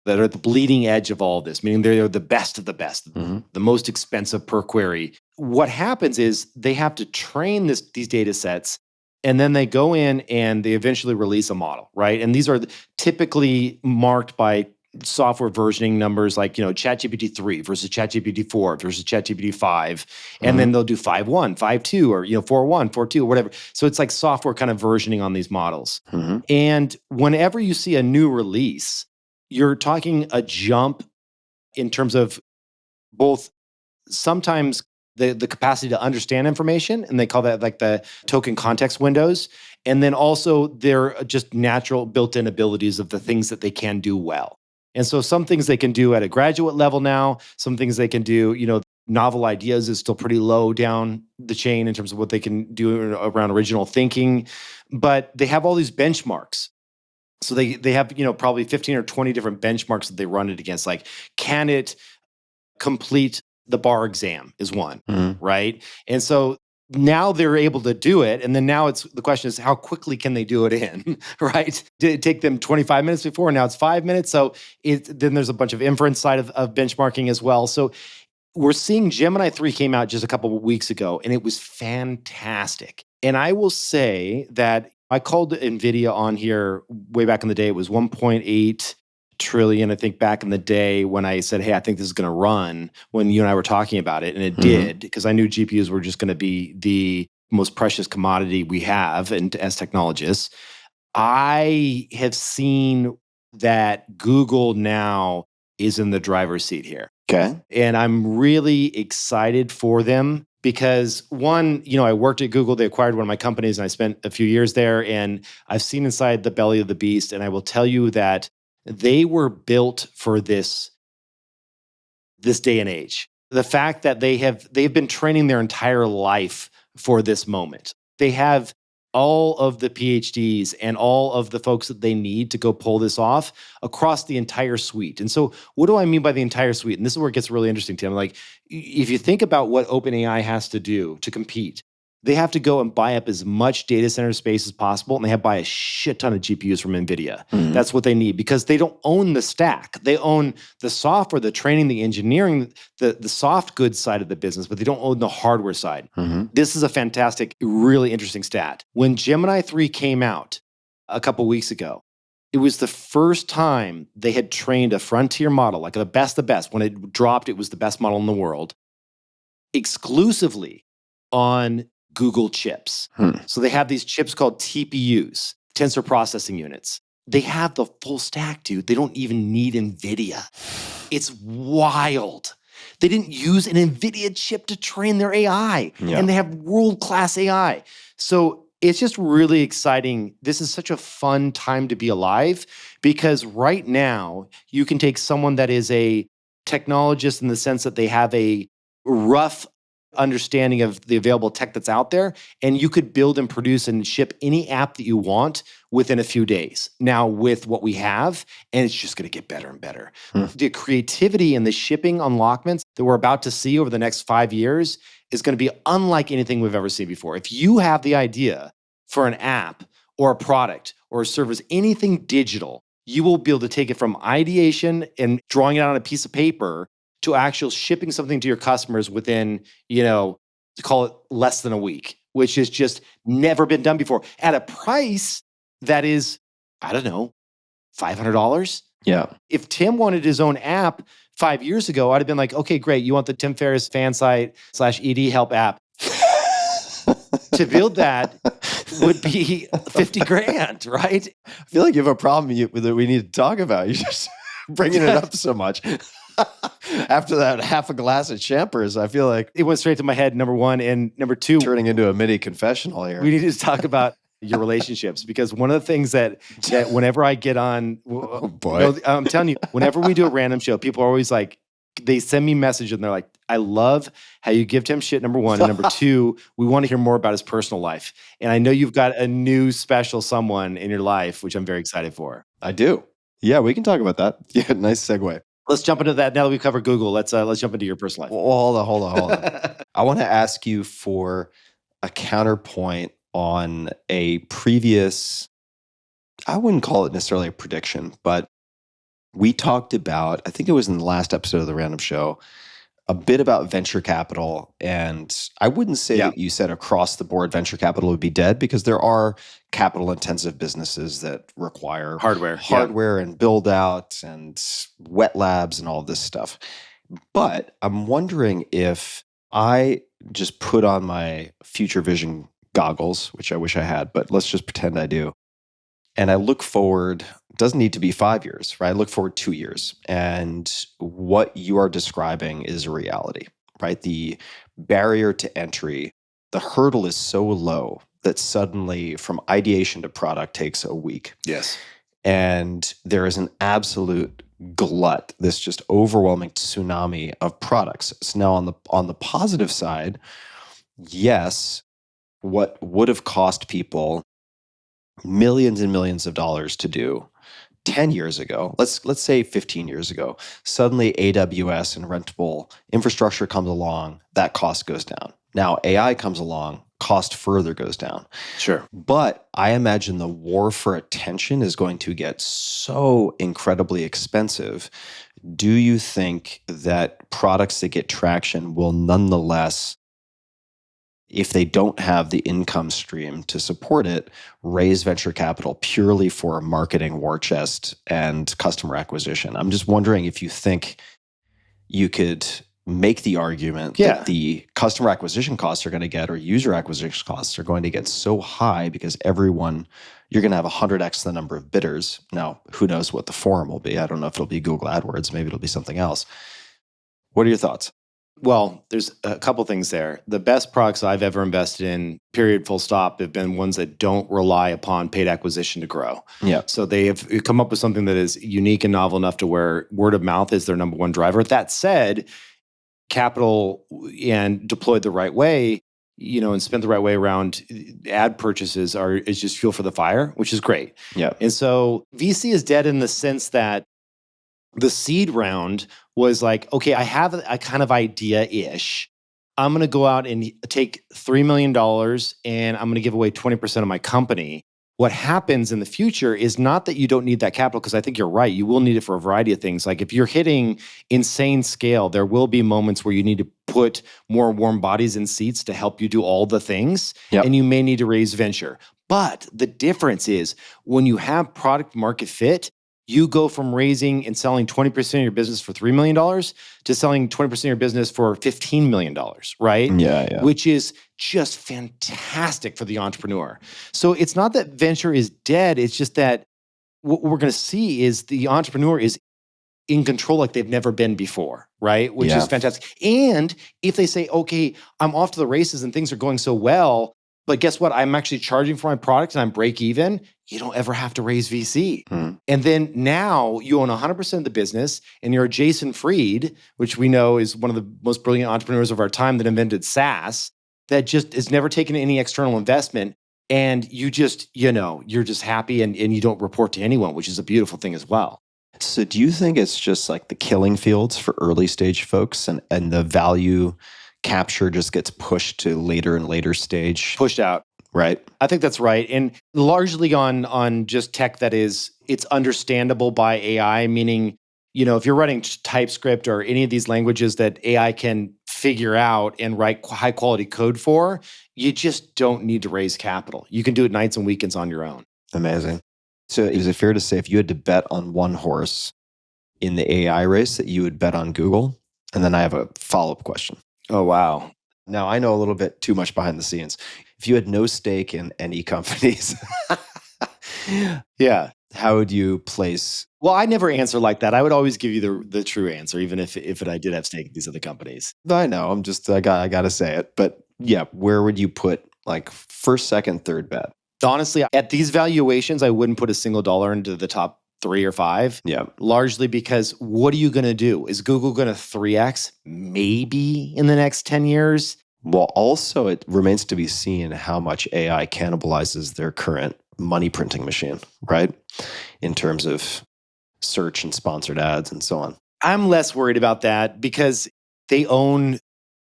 S1: that are the bleeding edge of all of this, meaning they're the best of the best, the most expensive per query, what happens is they have to train these data sets. And then they go in and they eventually release a model, right? And these are typically marked by software versioning numbers like, ChatGPT 3 versus ChatGPT 4 versus ChatGPT 5. And then they'll do 5.1, 5.2, or 4.1, 4.2, or whatever. So it's like software kind of versioning on these models. And whenever you see a new release, you're talking a jump in terms of both sometimes the capacity to understand information, and they call that like the token context windows. And then also they're just natural built-in abilities of the things that they can do well. And so some things they can do at a graduate level now, some things they can do, novel ideas is still pretty low down the chain in terms of what they can do around original thinking. But they have all these benchmarks. So they have, probably 15 or 20 different benchmarks that they run it against. Like, can it complete the bar exam is one, right? And so now they're able to do it. And then now the question is, how quickly can they do it in, right? Did it take them 25 minutes before? Now it's 5 minutes. So then there's a bunch of inference side of benchmarking as well. So we're seeing Gemini 3 came out just a couple of weeks ago, and it was fantastic. And I will say that I called NVIDIA on here way back in the day. It was 1.8 trillion, I think, back in the day when I said, hey, I think this is going to run, when you and I were talking about it. And it did, because I knew GPUs were just going to be the most precious commodity we have and as technologists. I have seen that Google now is in the driver's seat here.
S2: Okay.
S1: And I'm really excited for them because one, I worked at Google. They acquired one of my companies and I spent a few years there, and I've seen inside the belly of the beast. And I will tell you that they were built for this day and age. The fact that they've been training their entire life for this moment. They have all of the PhDs and all of the folks that they need to go pull this off across the entire suite. And so what do I mean by the entire suite? And this is where it gets really interesting, Tim. Like, if you think about what OpenAI has to do to compete, they have to go and buy up as much data center space as possible, and they have to buy a shit ton of GPUs from NVIDIA. That's what they need, because they don't own the stack. They own the software, the training, the engineering, the soft goods side of the business, but they don't own the hardware side. This is a fantastic, really interesting stat. When Gemini 3 came out a couple weeks ago, it was the first time they had trained a frontier model, like the best. When it dropped, it was the best model in the world, exclusively on Google chips. So they have these chips called TPUs, tensor processing units. They have the full stack, dude. They don't even need NVIDIA. It's wild. They didn't use an NVIDIA chip to train their AI, and they have world-class AI. So it's just really exciting. This is such a fun time to be alive, because right now you can take someone that is a technologist in the sense that they have a rough understanding of the available tech that's out there, and you could build and produce and ship any app that you want within a few days now with what we have, and it's just going to get better and better. The creativity and the shipping unlockments that we're about to see over the next 5 years is going to be unlike anything we've ever seen before. If you have the idea for an app or a product or a service, anything digital, you will be able to take it from ideation and drawing it out on a piece of paper to actual shipping something to your customers within, call it less than a week, which has just never been done before at a price that is, I don't know, $500.
S2: Yeah.
S1: If Tim wanted his own app 5 years ago, I'd have been like, okay, great. You want the Tim Ferriss fan site /ED help app. To build that would be 50 grand, right?
S2: I feel like you have a problem that we need to talk about. You're just bringing it up so much. After that half a glass of champers, I feel like
S1: it went straight to my head, number one. And number two,
S2: turning into a mini confessional here.
S1: We need to talk about your relationships, because one of the things that whenever I get on,
S2: Oh boy.
S1: no, I'm telling you, whenever we do a random show, people are always like, they send me messages and they're like, I love how you give him shit, number one. And number two, we want to hear more about his personal life. And I know you've got a new special someone in your life, which I'm very excited for.
S2: I do. Yeah, we can talk about that. Yeah, nice segue.
S1: Let's jump into that. Now that we've covered Google, let's jump into your personal life.
S2: Well, hold on. I want to ask you for a counterpoint on a previous, I wouldn't call it necessarily a prediction, but we talked about, I think it was in the last episode of the Random Show, a bit about venture capital. And I wouldn't say that you said across the board venture capital would be dead, because there are capital intensive businesses that require hardware and build out and wet labs and all this stuff. But I'm wondering if I just put on my future vision goggles, which I wish I had, but let's just pretend I do. And I look forward, it doesn't need to be 5 years, right? I look forward 2 years. And what you are describing is a reality, right? The barrier to entry, the hurdle is so low that suddenly from ideation to product takes a week.
S1: Yes.
S2: And there is an absolute glut, this just overwhelming tsunami of products. So now on the positive side, yes, what would have cost people millions and millions of dollars to do 10 years ago, let's say 15 years ago, suddenly AWS and rentable infrastructure comes along, that cost goes down. Now AI comes along, cost further goes down.
S1: Sure.
S2: But I imagine the war for attention is going to get so incredibly expensive. Do you think that products that get traction will nonetheless, if they don't have the income stream to support it, raise venture capital purely for a marketing war chest and customer acquisition? I'm just wondering if you think you could make the argument that the customer acquisition costs are going to get, or user acquisition costs are going to get so high because everyone, you're going to have 100x the number of bidders. Now, who knows what the forum will be? I don't know if it'll be Google AdWords. Maybe it'll be something else. What are your thoughts?
S1: Well, there's a couple things there. The best products I've ever invested in, period, full stop, have been ones that don't rely upon paid acquisition to grow.
S2: Yeah.
S1: So they have come up with something that is unique and novel enough to where word of mouth is their number one driver. That said, capital and deployed the right way, and spent the right way around ad purchases is just fuel for the fire, which is great.
S2: Yeah.
S1: And so VC is dead in the sense that the seed round was like, okay, I have a kind of idea-ish. I'm going to go out and take $3 million and I'm going to give away 20% of my company. What happens in the future is not that you don't need that capital, because I think you're right. You will need it for a variety of things. Like if you're hitting insane scale, there will be moments where you need to put more warm bodies in seats to help you do all the things.
S2: Yep.
S1: And you may need to raise venture. But the difference is when you have product market fit, you go from raising and selling 20% of your business for $3 million to selling 20% of your business for $15 million, right?
S2: Yeah.
S1: Which is just fantastic for the entrepreneur. So it's not that venture is dead. It's just that what we're going to see is the entrepreneur is in control like they've never been before, right? Which is fantastic. And if they say, okay, I'm off to the races and things are going so well, but guess what? I'm actually charging for my product and I'm break even. You don't ever have to raise VC. And then now you own 100% of the business and you're Jason Fried, which we know is one of the most brilliant entrepreneurs of our time that invented SaaS, that just has never taken any external investment. And you just, you're just happy and you don't report to anyone, which is a beautiful thing as well.
S2: So do you think it's just like the killing fields for early stage folks and the value capture just gets pushed to later and later stage?
S1: Pushed out.
S2: Right.
S1: I think that's right. And largely on just tech that it's understandable by AI, meaning, if you're writing TypeScript or any of these languages that AI can figure out and write high quality code for, you just don't need to raise capital. You can do it nights and weekends on your own.
S2: Amazing. So is it fair to say if you had to bet on one horse in the AI race that you would bet on Google? And then I have a follow-up question.
S1: Oh, wow.
S2: Now, I know a little bit too much behind the scenes. If you had no stake in any companies, how would you place?
S1: Well, I never answer like that. I would always give you the true answer, even if I did have stake in these other companies.
S2: I know. I got to say it. But yeah, where would you put like first, second, third bet?
S1: Honestly, at these valuations, I wouldn't put a single dollar into the top 3 or 5.
S2: Yeah.
S1: Largely because what are you going to do? Is Google going to 3x maybe in the next 10 years?
S2: Well, also, it remains to be seen how much AI cannibalizes their current money printing machine, right? In terms of search and sponsored ads and so on.
S1: I'm less worried about that because they own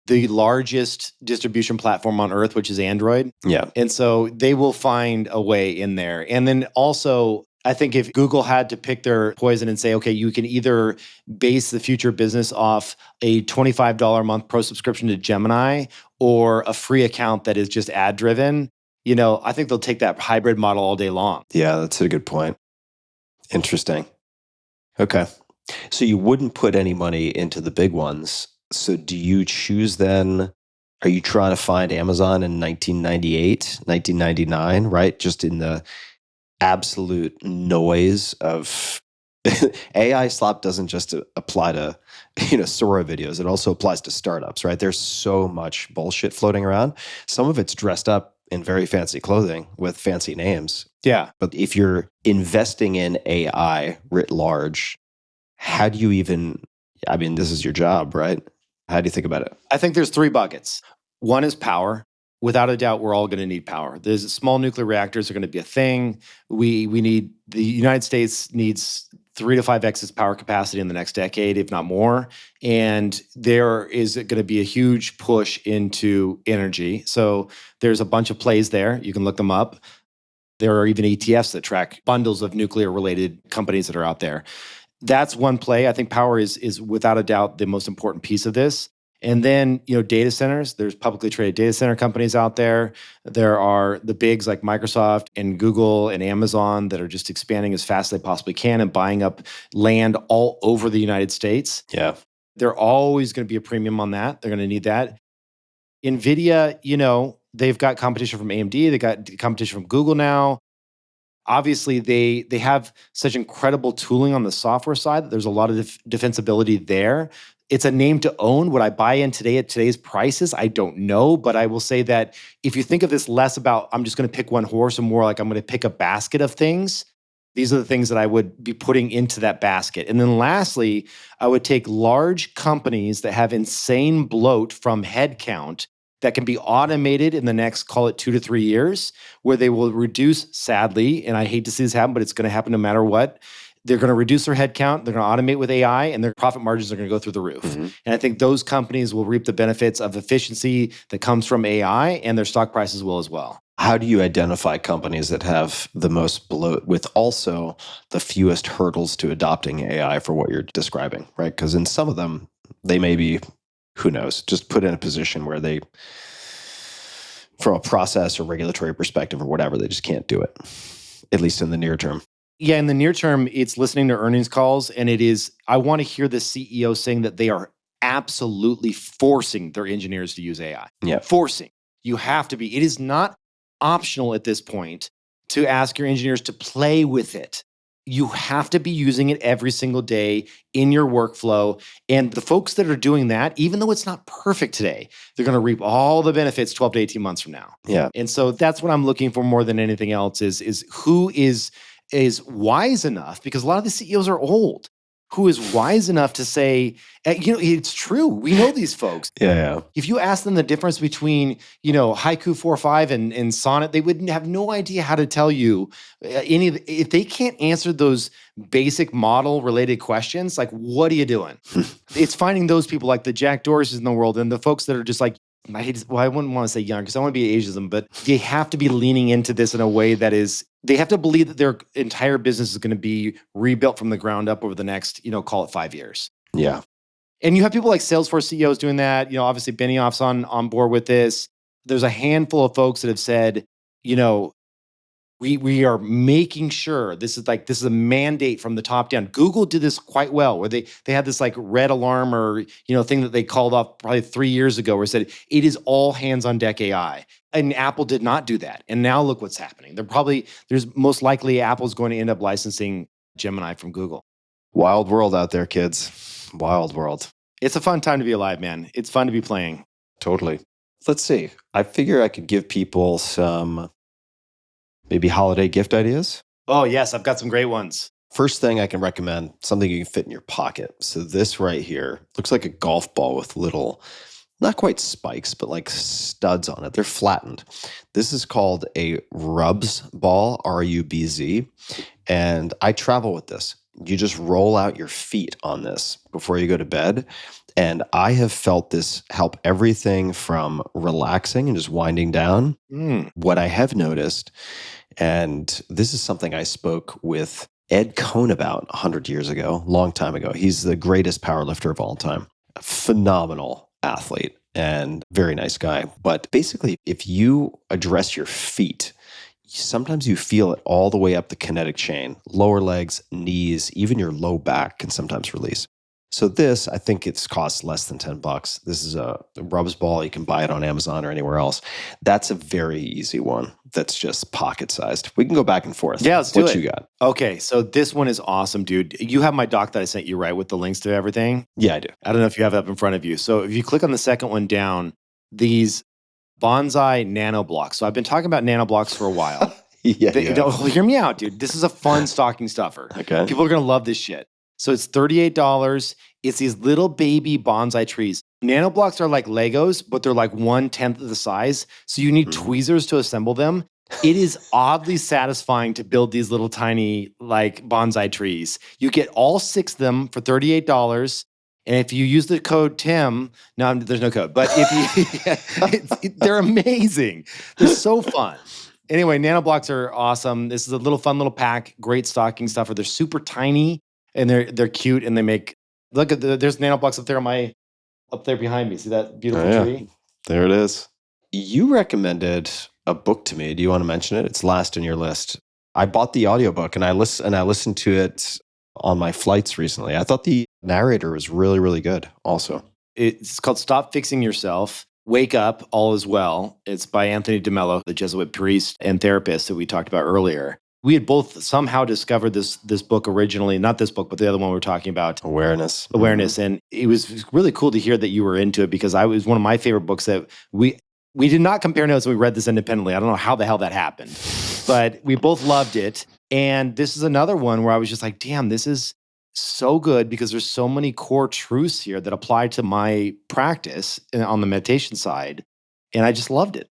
S1: the largest distribution platform on earth, which is Android.
S2: Yeah.
S1: And so they will find a way in there. And then also, I think if Google had to pick their poison and say, okay, you can either base the future business off a $25 a month pro subscription to Gemini or a free account that is just ad driven, I think they'll take that hybrid model all day long.
S2: Yeah, that's a good point. Interesting. Okay. So you wouldn't put any money into the big ones. So do you choose then? Are you trying to find Amazon in 1998, 1999, right? Just in the absolute noise of AI slop doesn't just apply to, Sora videos. It also applies to startups, right? There's so much bullshit floating around. Some of it's dressed up in very fancy clothing with fancy names.
S1: Yeah.
S2: But if you're investing in AI writ large, how do you this is your job, right? How do you think about it?
S1: I think there's 3 buckets. One is power. Without a doubt, we're all going to need power. There's small nuclear reactors are going to be a thing. The United States needs 3 to 5x its power capacity in the next decade, if not more. And there is going to be a huge push into energy. So there's a bunch of plays there. You can look them up. There are even ETFs that track bundles of nuclear-related companies that are out there. That's one play. I think power is without a doubt the most important piece of this. And then, data centers, there's publicly traded data center companies out there. There are the bigs like Microsoft and Google and Amazon that are just expanding as fast as they possibly can and buying up land all over the United States.
S2: Yeah.
S1: They're always going to be a premium on that. They're going to need that. NVIDIA, they've got competition from AMD. They got competition from Google now. Obviously, they have such incredible tooling on the software side that there's a lot of defensibility there. It's a name to own. Would I buy in today at today's prices? I don't know. But I will say that if you think of this less about, I'm just going to pick one horse and more like I'm going to pick a basket of things, these are the things that I would be putting into that basket. And then lastly, I would take large companies that have insane bloat from headcount that can be automated in the next, call it 2 to 3 years, where they will reduce, sadly, and I hate to see this happen, but it's going to happen no matter what. They're going to reduce their headcount, they're going to automate with AI, and their profit margins are going to go through the roof. Mm-hmm. And I think those companies will reap the benefits of efficiency that comes from AI, and their stock prices will as well.
S2: How do you identify companies that have the most bloat with also the fewest hurdles to adopting AI for what you're describing, right? Because in some of them, they may be, who knows, just put in a position where they, from a process or regulatory perspective or whatever, they just can't do it, at least in the near term.
S1: Yeah, in the near term, it's listening to earnings calls, and I want to hear the CEO saying that they are absolutely forcing their engineers to use AI.
S2: Yeah.
S1: Forcing. You have to be. It is not optional at this point to ask your engineers to play with it. You have to be using it every single day in your workflow. And the folks that are doing that, even though it's not perfect today, they're going to reap all the benefits 12 to 18 months from now.
S2: Yeah.
S1: And so that's what I'm looking for more than anything else is who is wise enough, because a lot of the CEOs are old, who is wise enough to say, it's true. We know these folks.
S2: Yeah.
S1: If you ask them the difference between, Haiku 4.5 and Sonnet, they wouldn't have no idea how to tell you if they can't answer those basic model related questions, like, what are you doing? It's finding those people like the Jack Dorses in the world and the folks that are just like, I wouldn't want to say young because I want to be ageism, but they have to be leaning into this in a way that is, they have to believe that their entire business is going to be rebuilt from the ground up over the next, call it 5 years.
S2: Yeah.
S1: And you have people like Salesforce CEOs doing that. Obviously Benioff's on board with this. There's a handful of folks that have said, we are making sure this is a mandate from the top down. Google did this quite well, where they had this like red alarm or thing that they called off probably 3 years ago, where it said it is all hands on deck AI. And Apple did not do that. And now look what's happening. There's most likely Apple's going to end up licensing Gemini from Google.
S2: Wild world out there, kids. Wild world.
S1: It's a fun time to be alive, man. It's fun to be playing.
S2: Totally. Let's see. I figure I could give people some Maybe holiday gift ideas?
S1: Oh, yes, I've got some great ones.
S2: First thing I can recommend, something you can fit in your pocket. So this right here looks like a golf ball with little, not quite spikes, but like studs on it. They're flattened. This is called a Rubz ball, R-U-B-Z. And I travel with this. You just roll out your feet on this before you go to bed. And I have felt this help everything from relaxing and just winding down. What I have noticed, and this is something I spoke with Ed Cohn about 100 years ago, long time ago. He's the greatest powerlifter of all time, a phenomenal athlete and very nice guy. But basically, if you address your feet, sometimes you feel it all the way up the kinetic chain, lower legs, knees, even your low back can sometimes release. So this, I think it's costs less than $10. This is a Rubz ball. You can buy it on Amazon or anywhere else. That's a very easy one. That's just pocket sized. We can go back and forth.
S1: Yeah, let's do it.
S2: What you got?
S1: Okay, so this one is awesome, dude. You have my doc that I sent you, right, with the links to everything?
S2: Yeah, I do.
S1: I don't know if you have it up in front of you. So if you click on the second one down, these bonsai nano blocks. So I've been talking about nano blocks for a while. Hear me out, dude. This is a fun stocking stuffer.
S2: Okay.
S1: People are going to love this shit. So it's $38. It's these little baby bonsai trees. Nano blocks are like Legos, but they're like 1/10 of the size. So you need tweezers to assemble them. It is oddly satisfying to build these little tiny like bonsai trees. You get all 6 of them for $38. And if you use the code Tim, no, there's no code, but if you, they're amazing. They're so fun. Anyway, nano blocks are awesome. This is a little fun little pack, great stocking stuffer. They're super tiny and they're cute, and they make, look at there's nano blocks up there up there behind me. See that beautiful tree?
S2: There it is. You recommended a book to me. Do you want to mention it? It's last in your list. I bought the audiobook and I listened to it on my flights recently. I thought the narrator was really, really good also.
S1: It's called Stop Fixing Yourself. Wake Up, All Is Well. It's by Anthony DeMello, the Jesuit priest and therapist that we talked about earlier. We had both somehow discovered this book originally, not this book, but the other one we were talking about.
S2: Awareness.
S1: And it was really cool to hear that you were into it, because it was one of my favorite books that we did not compare notes when we read this independently. I don't know how the hell that happened, but we both loved it. And this is another one where I was just like, damn, this is so good, because there's so many core truths here that apply to my practice on the meditation side. And I just loved it.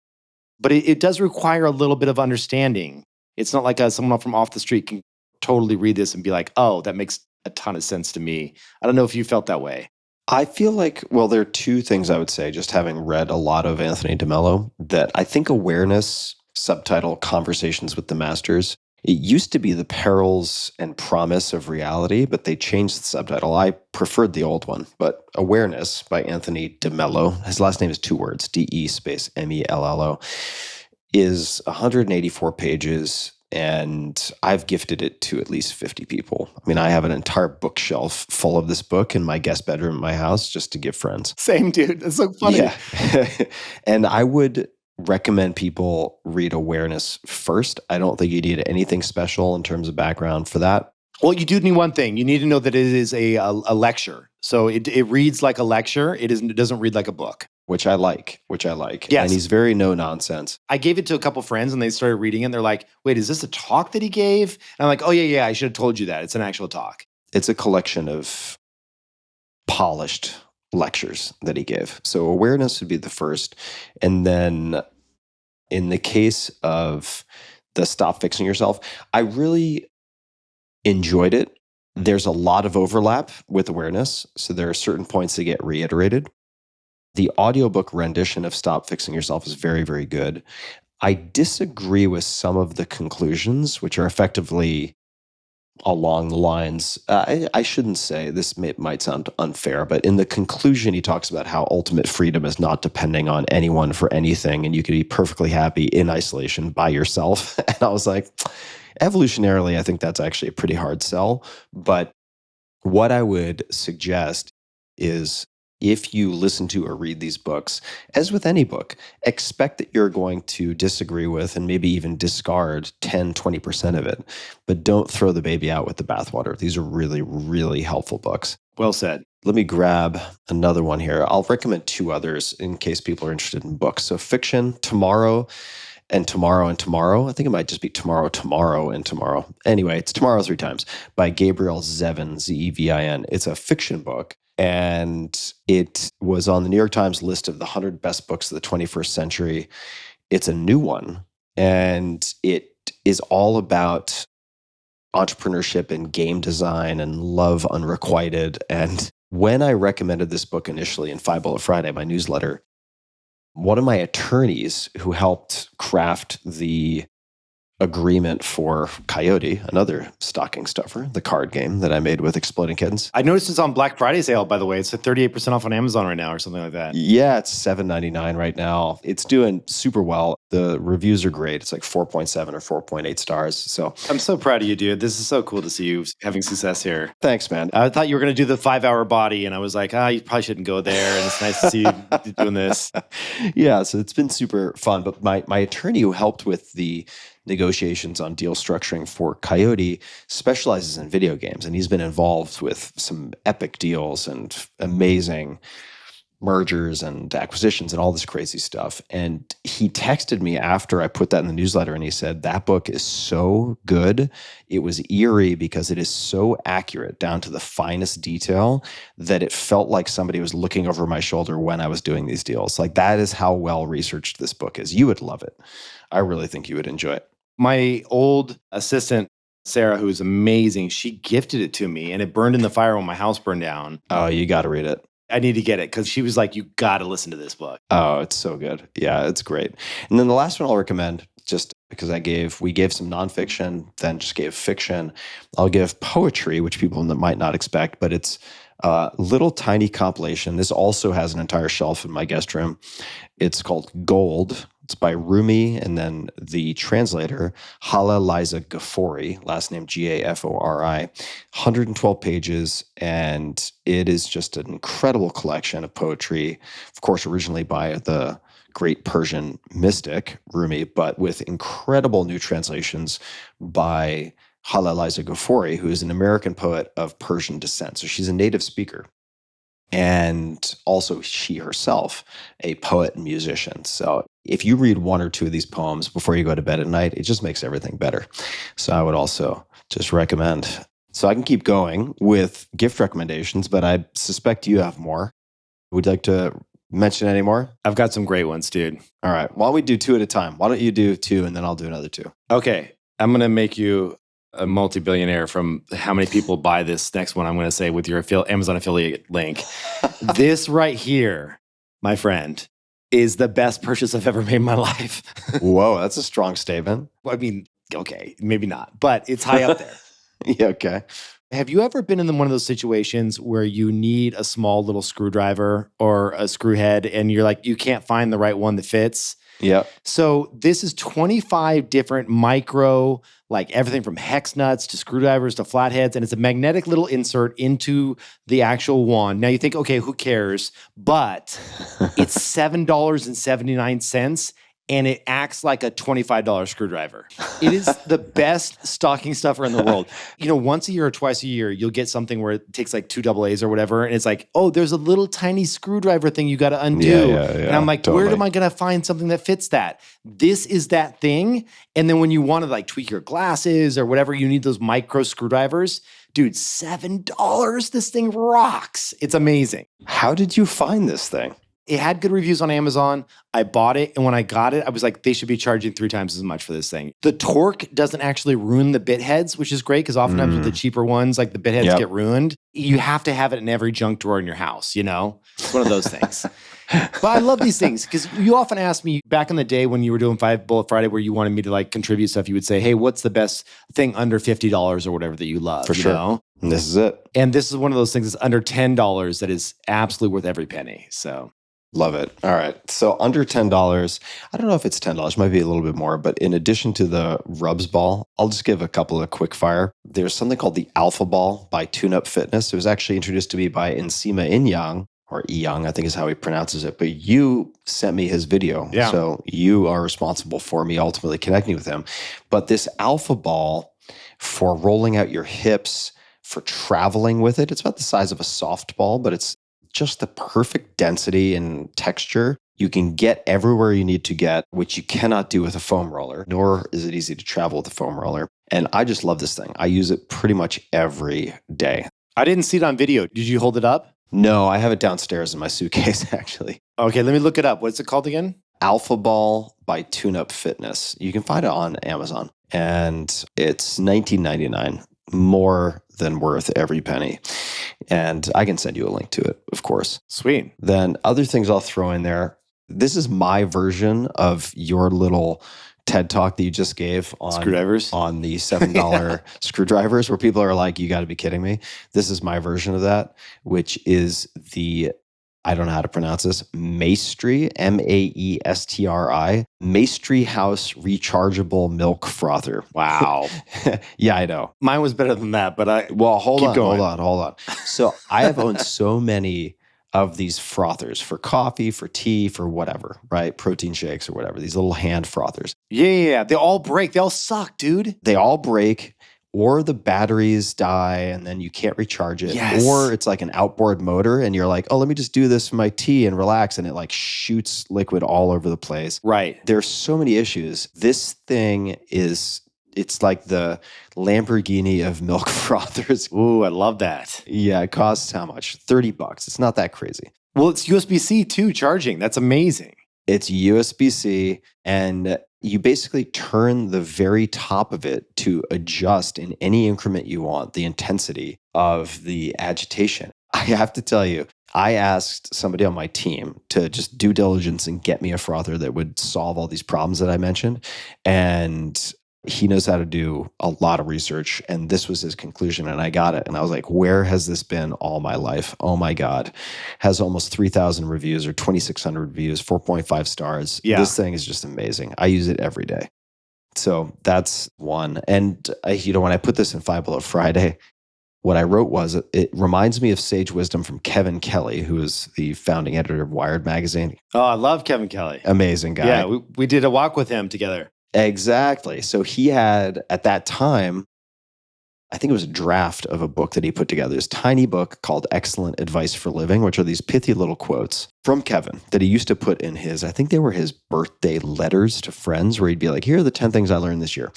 S1: But it does require a little bit of understanding. It's not like someone from off the street can totally read this and be like, oh, that makes a ton of sense to me. I don't know if you felt that way.
S2: I feel like, well, there are two things I would say, just having read a lot of Anthony DeMello, that I think awareness, subtitle Conversations with the Masters, it used to be the perils and promise of reality, but they changed the subtitle. I preferred the old one, but Awareness by Anthony DeMello, his last name is 2 words, D-E space M-E-L-L-O, is 184 pages, and I've gifted it to at least 50 people. I mean, I have an entire bookshelf full of this book in my guest bedroom in my house just to give friends.
S1: Same, dude. That's so funny.
S2: Yeah. And I would recommend people read Awareness first. I don't think you need anything special in terms of background for that.
S1: Well, you do need one thing. You need to know that it is a lecture. So it reads like a lecture. It doesn't read like a book. Which I like.
S2: Yes. And he's very no nonsense.
S1: I gave it to a couple friends and they started reading it. And they're like, wait, is this a talk that he gave? And I'm like, oh, yeah, I should have told you that. It's an actual talk.
S2: It's a collection of polished lectures that he gave. So Awareness would be the first. And then in the case of the Stop Fixing Yourself, I really enjoyed it. There's a lot of overlap with Awareness. So there are certain points that get reiterated. The audiobook rendition of Stop Fixing Yourself is very, very good. I disagree with some of the conclusions, which are effectively along the lines, I shouldn't say, this might sound unfair, but in the conclusion, he talks about how ultimate freedom is not depending on anyone for anything, and you could be perfectly happy in isolation by yourself. And I was like, evolutionarily, I think that's actually a pretty hard sell. But what I would suggest is, if you listen to or read these books, as with any book, expect that you're going to disagree with and maybe even discard 10, 20% of it. But don't throw the baby out with the bathwater. These are really, really helpful books.
S1: Well said.
S2: Let me grab another one here. I'll recommend 2 others in case people are interested in books. So fiction, tomorrow, and tomorrow and tomorrow. I think it might just be tomorrow, tomorrow, and tomorrow. Anyway, it's Tomorrow 3 Times by Gabriel Zevin, Zevin. It's a fiction book. And it was on the New York Times list of the 100 best books of the 21st century. It's a new one. And it is all about entrepreneurship and game design and love unrequited. And when I recommended this book initially in 5 Bullet Friday, my newsletter, one of my attorneys who helped craft the agreement for Coyote, another stocking stuffer, the card game that I made with Exploding Kittens.
S1: I noticed it's on Black Friday sale, by the way. It's at 38% off on Amazon right now or something like that.
S2: Yeah, it's $7.99 right now. It's doing super well. The reviews are great. It's like 4.7 or 4.8 stars. So
S1: I'm so proud of you, dude. This is so cool to see you having success here.
S2: Thanks, man.
S1: I thought you were going to do the 5-hour body, and I was like, you probably shouldn't go there. And it's nice to see you doing this.
S2: Yeah, so it's been super fun. But my attorney who helped with the negotiations on deal structuring for Coyote specializes in video games, and he's been involved with some epic deals and amazing mergers and acquisitions and all this crazy stuff. And he texted me after I put that in the newsletter, and he said, that book is so good. It was eerie because it is so accurate down to the finest detail that it felt like somebody was looking over my shoulder when I was doing these deals. Like, that is how well researched this book is. You would love it. I really think you would enjoy it.
S1: My old assistant, Sarah, who is amazing, she gifted it to me, and it burned in the fire when my house burned down.
S2: Oh, you got to read it.
S1: I need to get it because she was like, you got to listen to this book.
S2: Oh, it's so good. Yeah, it's great. And then the last one I'll recommend, just because we gave some nonfiction, then just gave fiction. I'll give poetry, which people might not expect, but it's a little tiny compilation. This also has an entire shelf in my guest room. It's called Gold. It's by Rumi, and then the translator, Hala Liza Ghaffori, last name Gafori, 112 pages, and it is just an incredible collection of poetry, of course, originally by the great Persian mystic, Rumi, but with incredible new translations by Hala Liza Ghaffori, who is an American poet of Persian descent. So she's a native speaker. And also she herself, a poet and musician. So if you read 1 or 2 of these poems before you go to bed at night, it just makes everything better. So I would also just recommend. So I can keep going with gift recommendations, but I suspect you have more. Would you like to mention any more?
S1: I've got some great ones, dude.
S2: All right. Why don't we do 2 at a time? Why don't you do 2 and then I'll do another 2?
S1: Okay. I'm going to make you a multi-billionaire from how many people buy this next one I'm going to say with your Amazon affiliate link. This right here, my friend, is the best purchase I've ever made in my life.
S2: Whoa, that's a strong statement.
S1: Well, I mean, okay, maybe not, but it's high up there.
S2: Yeah, okay.
S1: Have you ever been in one of those situations where you need a small little screwdriver or a screw head and you're like, you can't find the right one that fits?
S2: Yeah.
S1: So this is 25 different micro, like everything from hex nuts to screwdrivers to flatheads, and it's a magnetic little insert into the actual wand. Now you think, okay, who cares? But it's $7.79, and it acts like a $25 screwdriver. It is the best stocking stuffer in the world. You know, once a year or twice a year, you'll get something where it takes like 2 AAs or whatever, and it's like, oh, there's a little tiny screwdriver thing you got to undo.
S2: Yeah,
S1: and I'm like,
S2: totally.
S1: where am I going to find something that fits that? This is that thing. And then when you want to like tweak your glasses or whatever, you need those micro screwdrivers. Dude, $7, this thing rocks. It's amazing.
S2: How did you find this thing?
S1: It had good reviews on Amazon. I bought it, and when I got it, I was like, they should be charging 3 times as much for this thing. The torque doesn't actually ruin the bit heads, which is great, because oftentimes with the cheaper ones, like the bit heads get ruined. You have to have it in every junk drawer in your house, you know? It's one of those things. But I love these things, because you often ask me back in the day when you were doing 5 Bullet Friday where you wanted me to like contribute stuff, you would say, hey, what's the best thing under $50 or whatever that you love?
S2: For sure.
S1: Know?
S2: And this is it.
S1: And this is one of those things that's under $10 that is absolutely worth every penny. So
S2: love it. All right. So under $10, I don't know if it's $10, it might be a little bit more, but in addition to the Rubs Ball, I'll just give a couple of quick fire. There's something called the Alpha Ball by Tune Up Fitness. It was actually introduced to me by Nsima Inyang, or Iyang, I think is how he pronounces it. But you sent me his video.
S1: Yeah.
S2: So you are responsible for me ultimately connecting with him. But this Alpha Ball for rolling out your hips, for traveling with it, it's about the size of a softball, but it's just the perfect density and texture. You can get everywhere you need to get, which you cannot do with a foam roller, nor is it easy to travel with a foam roller. And I just love this thing. I use it pretty much every day.
S1: I didn't see it on video. Did you hold it up?
S2: No, I have it downstairs in my suitcase, actually.
S1: Okay, let me look it up. What's it called again?
S2: Alpha Ball by Tune Up Fitness. You can find it on Amazon. And it's $19.99, more than worth every penny. And I can send you a link to it, of course.
S1: Sweet.
S2: Then other things I'll throw in there. This is my version of your little TED talk that you just gave on
S1: screwdrivers,
S2: on the $7 screwdrivers, where people are like, you got to be kidding me. This is my version of that, which is the, I don't know how to pronounce this, Maestri, Maestri, Maestri House Rechargeable Milk Frother.
S1: Wow.
S2: Yeah, I know.
S1: Mine was better than that, but
S2: hold on. So I have owned so many of these frothers for coffee, for tea, for whatever, right? Protein shakes or whatever, these little hand frothers.
S1: Yeah. They all break. They all suck, dude.
S2: They all break, or the batteries die and then you can't recharge it.
S1: Yes.
S2: Or it's like an outboard motor and you're like, oh, let me just do this for my tea and relax. And it like shoots liquid all over the place.
S1: Right.
S2: There's so many issues. This thing it's like the Lamborghini of milk frothers.
S1: Ooh, I love that.
S2: Yeah, it costs how much? $30. It's not that crazy.
S1: Well, it's USB-C too, charging. That's amazing.
S2: It's USB-C, and you basically turn the very top of it to adjust in any increment you want the intensity of the agitation. I have to tell you, I asked somebody on my team to just due diligence and get me a frother that would solve all these problems that I mentioned. And he knows how to do a lot of research, and this was his conclusion, and I got it. And I was like, where has this been all my life? Oh my God. Has almost 3,000 reviews or 2,600 reviews, 4.5 stars.
S1: Yeah.
S2: This thing is just amazing. I use it every day. So that's one. And when I put this in 5 Below Friday, what I wrote was, it reminds me of sage wisdom from Kevin Kelly, who is the founding editor of Wired magazine.
S1: Oh, I love Kevin Kelly.
S2: Amazing guy.
S1: Yeah, we did a walk with him together.
S2: Exactly. So he had, at that time, I think it was a draft of a book that he put together, this tiny book called Excellent Advice for Living, which are these pithy little quotes from Kevin that he used to put in I think they were his birthday letters to friends, where he'd be like, here are the 10 things I learned this year.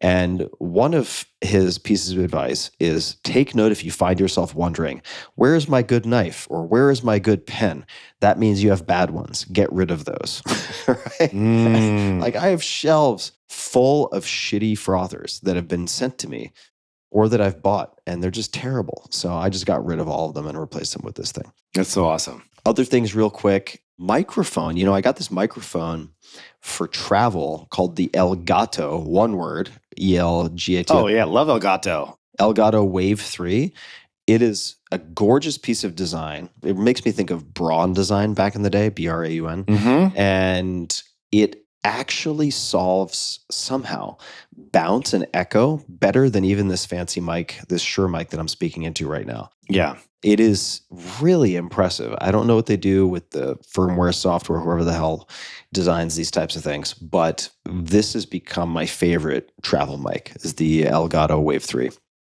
S2: And one of his pieces of advice is, take note if you find yourself wondering, where is my good knife or where is my good pen? That means you have bad ones. Get rid of those. Right? Like, I have shelves full of shitty frothers that have been sent to me or that I've bought, and they're just terrible. So I just got rid of all of them and replaced them with this thing.
S1: That's so awesome.
S2: Other things real quick. Microphone. I got this microphone for travel called the Elgato, one word, E-L-G-A-T.
S1: Oh yeah, love Elgato.
S2: Elgato Wave 3. It is a gorgeous piece of design. It makes me think of Braun design back in the day, B-R-A-U-N.
S1: Mm-hmm.
S2: And it actually solves somehow bounce and echo better than even this fancy mic, this Shure mic that I'm speaking into right now.
S1: Yeah.
S2: It is really impressive. I don't know what they do with the firmware software, whoever the hell designs these types of things, but this has become my favorite travel mic, is the Elgato Wave 3.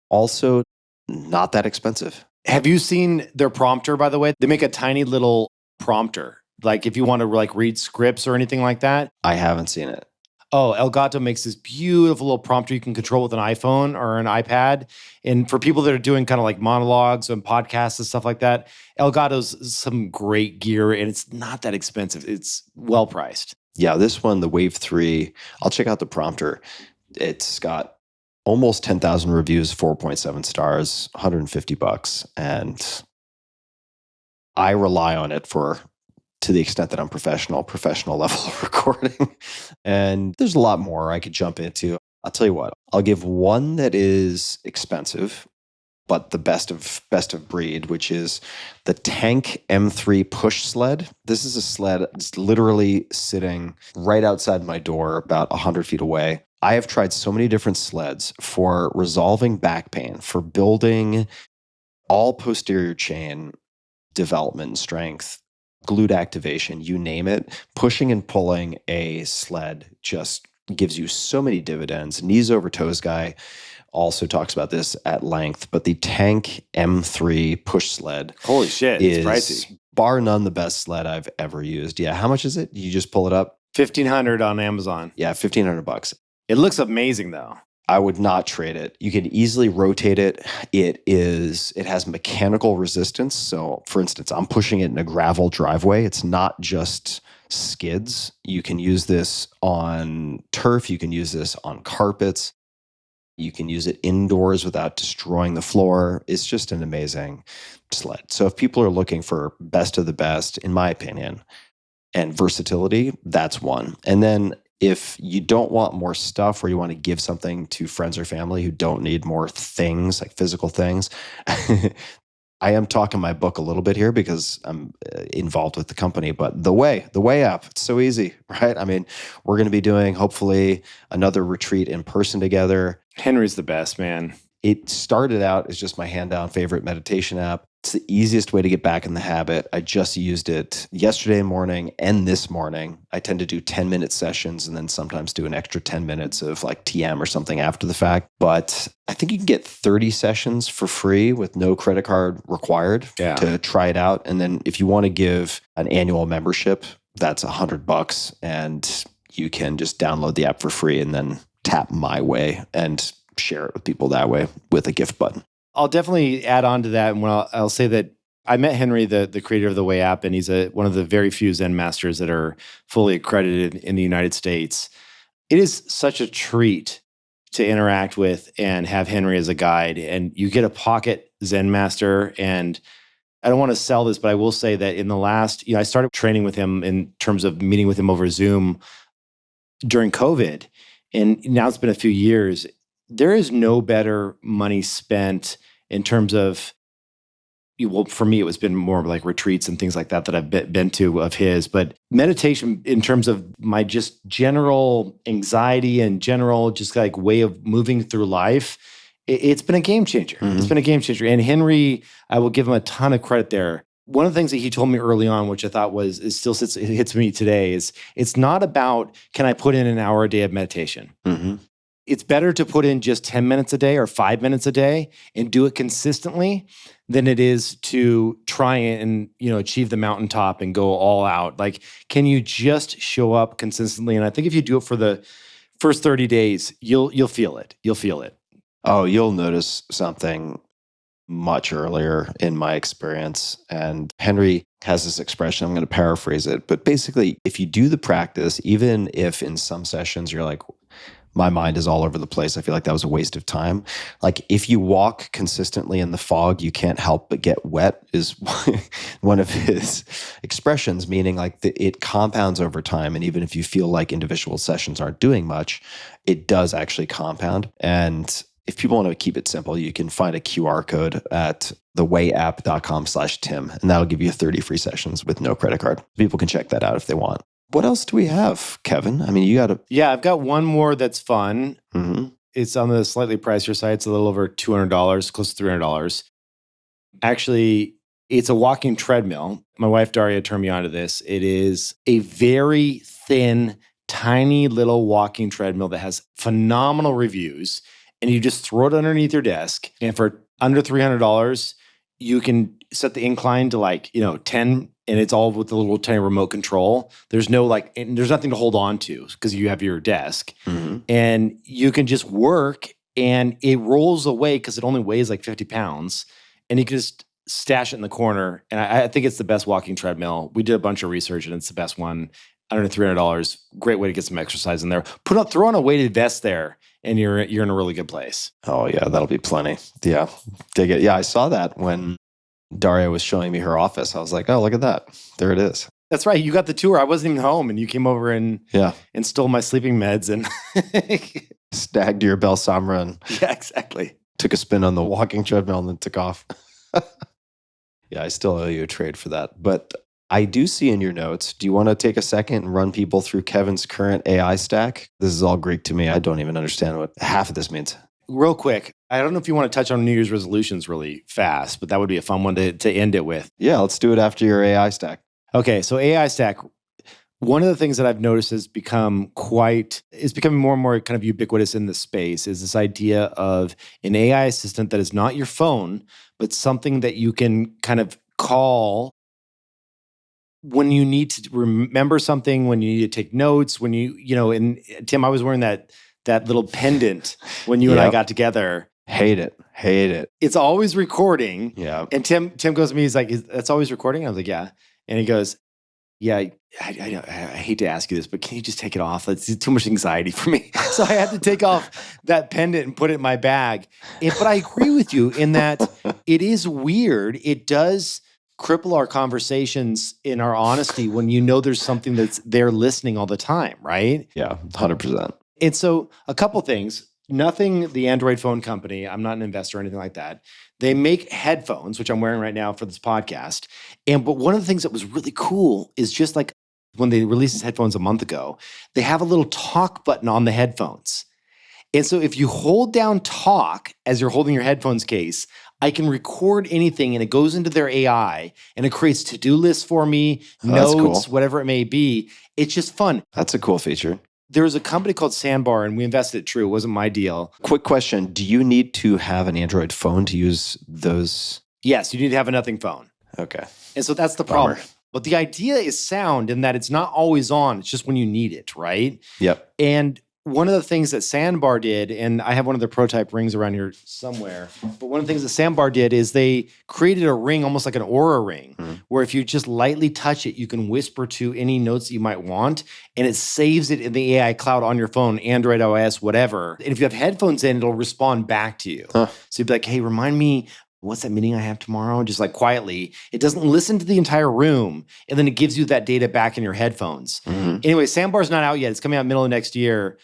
S2: Also, not that expensive.
S1: Have you seen their prompter, by the way? They make a tiny little prompter. Like if you want to read scripts or anything like that.
S2: I haven't seen it.
S1: Oh, Elgato makes this beautiful little prompter you can control with an iPhone or an iPad. And for people that are doing kind of like monologues and podcasts and stuff like that, Elgato's some great gear, and it's not that expensive. It's well priced.
S2: Yeah, this one, the Wave 3, I'll check out the prompter. It's got almost 10,000 reviews, 4.7 stars, $150. And I rely on it to the extent that I'm professional level of recording. And there's a lot more I could jump into. I'll tell you what, I'll give one that is expensive, but the best of breed, which is the Tank M3 push sled. This is a sled that's literally sitting right outside my door, about 100 feet away. I have tried so many different sleds for resolving back pain, for building all posterior chain development and strength, glute activation, you name it. Pushing and pulling a sled just gives you so many dividends. Knees over toes guy also talks about this at length, but the Tank M3 push sled,
S1: holy shit, it's pricey.
S2: bar none the best sled I've ever used. Yeah. How much is it? You just pull it up?
S1: $1,500 on Amazon.
S2: Yeah, $1,500.
S1: It looks amazing though.
S2: I would not trade it. You can easily rotate it. It has mechanical resistance. So for instance, I'm pushing it in a gravel driveway. It's not just skids. You can use this on turf. You can use this on carpets. You can use it indoors without destroying the floor. It's just an amazing sled. So if people are looking for best of the best, in my opinion, and versatility, that's one. And then if you don't want more stuff or you want to give something to friends or family who don't need more things, like physical things, I am talking my book a little bit here because I'm involved with the company, but the way app, it's so easy, right? I mean, we're going to be doing hopefully another retreat in person together.
S1: Henry's the best, man.
S2: It started out as just my hand-down favorite meditation app. It's the easiest way to get back in the habit. I just used it yesterday morning and this morning. I tend to do 10-minute sessions and then sometimes do an extra 10 minutes of like TM or something after the fact. But I think you can get 30 sessions for free with no credit card required to try it out. And then if you want to give an annual membership, that's $100 and you can just download the app for free and then tap My Way and share it with people that way with a gift button.
S1: I'll definitely add on to that. And I'll say that I met Henry, the creator of the Way app, and he's one of the very few Zen masters that are fully accredited in the United States. It is such a treat to interact with and have Henry as a guide. And you get a pocket Zen master. And I don't want to sell this, but I will say that in the last, I started training with him in terms of meeting with him over Zoom during COVID. And now it's been a few years. There is no better money spent in terms of, well, for me, it's been more like retreats and things like that I've been to of his. But meditation, in terms of my just general anxiety and general just like way of moving through life, it's been a game changer. Mm-hmm. It's been a game changer. And Henry, I will give him a ton of credit there. One of the things that he told me early on, which I thought it hits me today, is it's not about, can I put in an hour a day of meditation? Mm-hmm. It's better to put in just 10 minutes a day or 5 minutes a day and do it consistently than it is to try and, achieve the mountaintop and go all out. Like, can you just show up consistently? And I think if you do it for the first 30 days, you'll feel it. You'll feel it.
S2: Oh, you'll notice something much earlier in my experience. And Henry has this expression, I'm going to paraphrase it, but basically, if you do the practice, even if in some sessions you're like, my mind is all over the place, I feel like that was a waste of time. Like if you walk consistently in the fog, you can't help but get wet is one of his expressions, meaning like it compounds over time. And even if you feel like individual sessions aren't doing much, it does actually compound. And if people want to keep it simple, you can find a QR code at thewayapp.com/Tim, and that'll give you 30 free sessions with no credit card. People can check that out if they want. What else do we have, Kevin? I mean, you got to...
S1: Yeah, I've got one more that's fun. Mm-hmm. It's on the slightly pricier side. It's a little over $200, close to $300. Actually, it's a walking treadmill. My wife, Daria, turned me onto this. It is a very thin, tiny little walking treadmill that has phenomenal reviews. And you just throw it underneath your desk. And for under $300, you can set the incline to 10, and it's all with the little tiny remote control. There's there's nothing to hold on to because you have your desk. Mm-hmm. And you can just work, and it rolls away because it only weighs like 50 pounds. And you can just stash it in the corner. And I think it's the best walking treadmill. We did a bunch of research, and it's the best one. Under $300, great way to get some exercise in there. Throw on a weighted vest there, and you're in a really good place.
S2: Oh yeah, that'll be plenty. Yeah, dig it. Yeah, I saw that when Daria was showing me her office. I was like, oh, look at that. There it is.
S1: That's right. You got the tour. I wasn't even home, and you came over and stole my sleeping meds and
S2: snagged your Belsomra and
S1: yeah, exactly.
S2: Took a spin on the walking treadmill and then took off. Yeah, I still owe you a trade for that. But I do see in your notes, do you want to take a second and run people through Kevin's current AI stack? This is all Greek to me. I don't even understand what half of this means.
S1: Real quick, I don't know if you want to touch on New Year's resolutions really fast, but that would be a fun one to end it with.
S2: Yeah, let's do it after your AI stack.
S1: Okay, so AI stack, one of the things that I've noticed is becoming more and more kind of ubiquitous in the space is this idea of an AI assistant that is not your phone, but something that you can kind of call when you need to remember something, when you need to take notes, when and Tim, I was wearing that little pendant when you and I got together.
S2: Hate it.
S1: It's always recording.
S2: Yeah.
S1: And Tim goes to me, he's like, that's always recording? I was like, yeah. And he goes, yeah, I hate to ask you this, but can you just take it off? It's too much anxiety for me. So I had to take off that pendant and put it in my bag. But I agree with you in that it is weird. It does cripple our conversations in our honesty when you know there's something that's there listening all the time, right?
S2: Yeah, 100%.
S1: And so a couple things. Nothing, the Android phone company, I'm not an investor or anything like that. They make headphones, which I'm wearing right now for this podcast. But one of the things that was really cool is just like when they released these headphones a month ago, they have a little talk button on the headphones. And so if you hold down talk as you're holding your headphones case, I can record anything and it goes into their AI and it creates to-do lists for me, notes,
S2: cool.
S1: Whatever it may be. It's just fun.
S2: That's a cool feature.
S1: There was a company called Sandbar, and we invested at True. It wasn't my deal.
S2: Quick question. Do you need to have an Android phone to use those?
S1: Yes, you need to have a nothing phone.
S2: Okay.
S1: And so that's the problem. But the idea is sound in that it's not always on. It's just when you need it, right?
S2: Yep.
S1: And one of the things that Sandbar did, and I have one of their prototype rings around here somewhere, but one of the things that Sandbar did is they created a ring, almost like an aura ring, where if you just lightly touch it, you can whisper to any notes that you might want, and it saves it in the AI cloud on your phone, Android, iOS, whatever. And if you have headphones in, it'll respond back to you. So you'd be like, hey, remind me, what's that meeting I have tomorrow? Just like quietly. It doesn't listen to the entire room, and then it gives you that data back in your headphones. Anyway, Sandbar's not out yet. It's coming out middle of next year.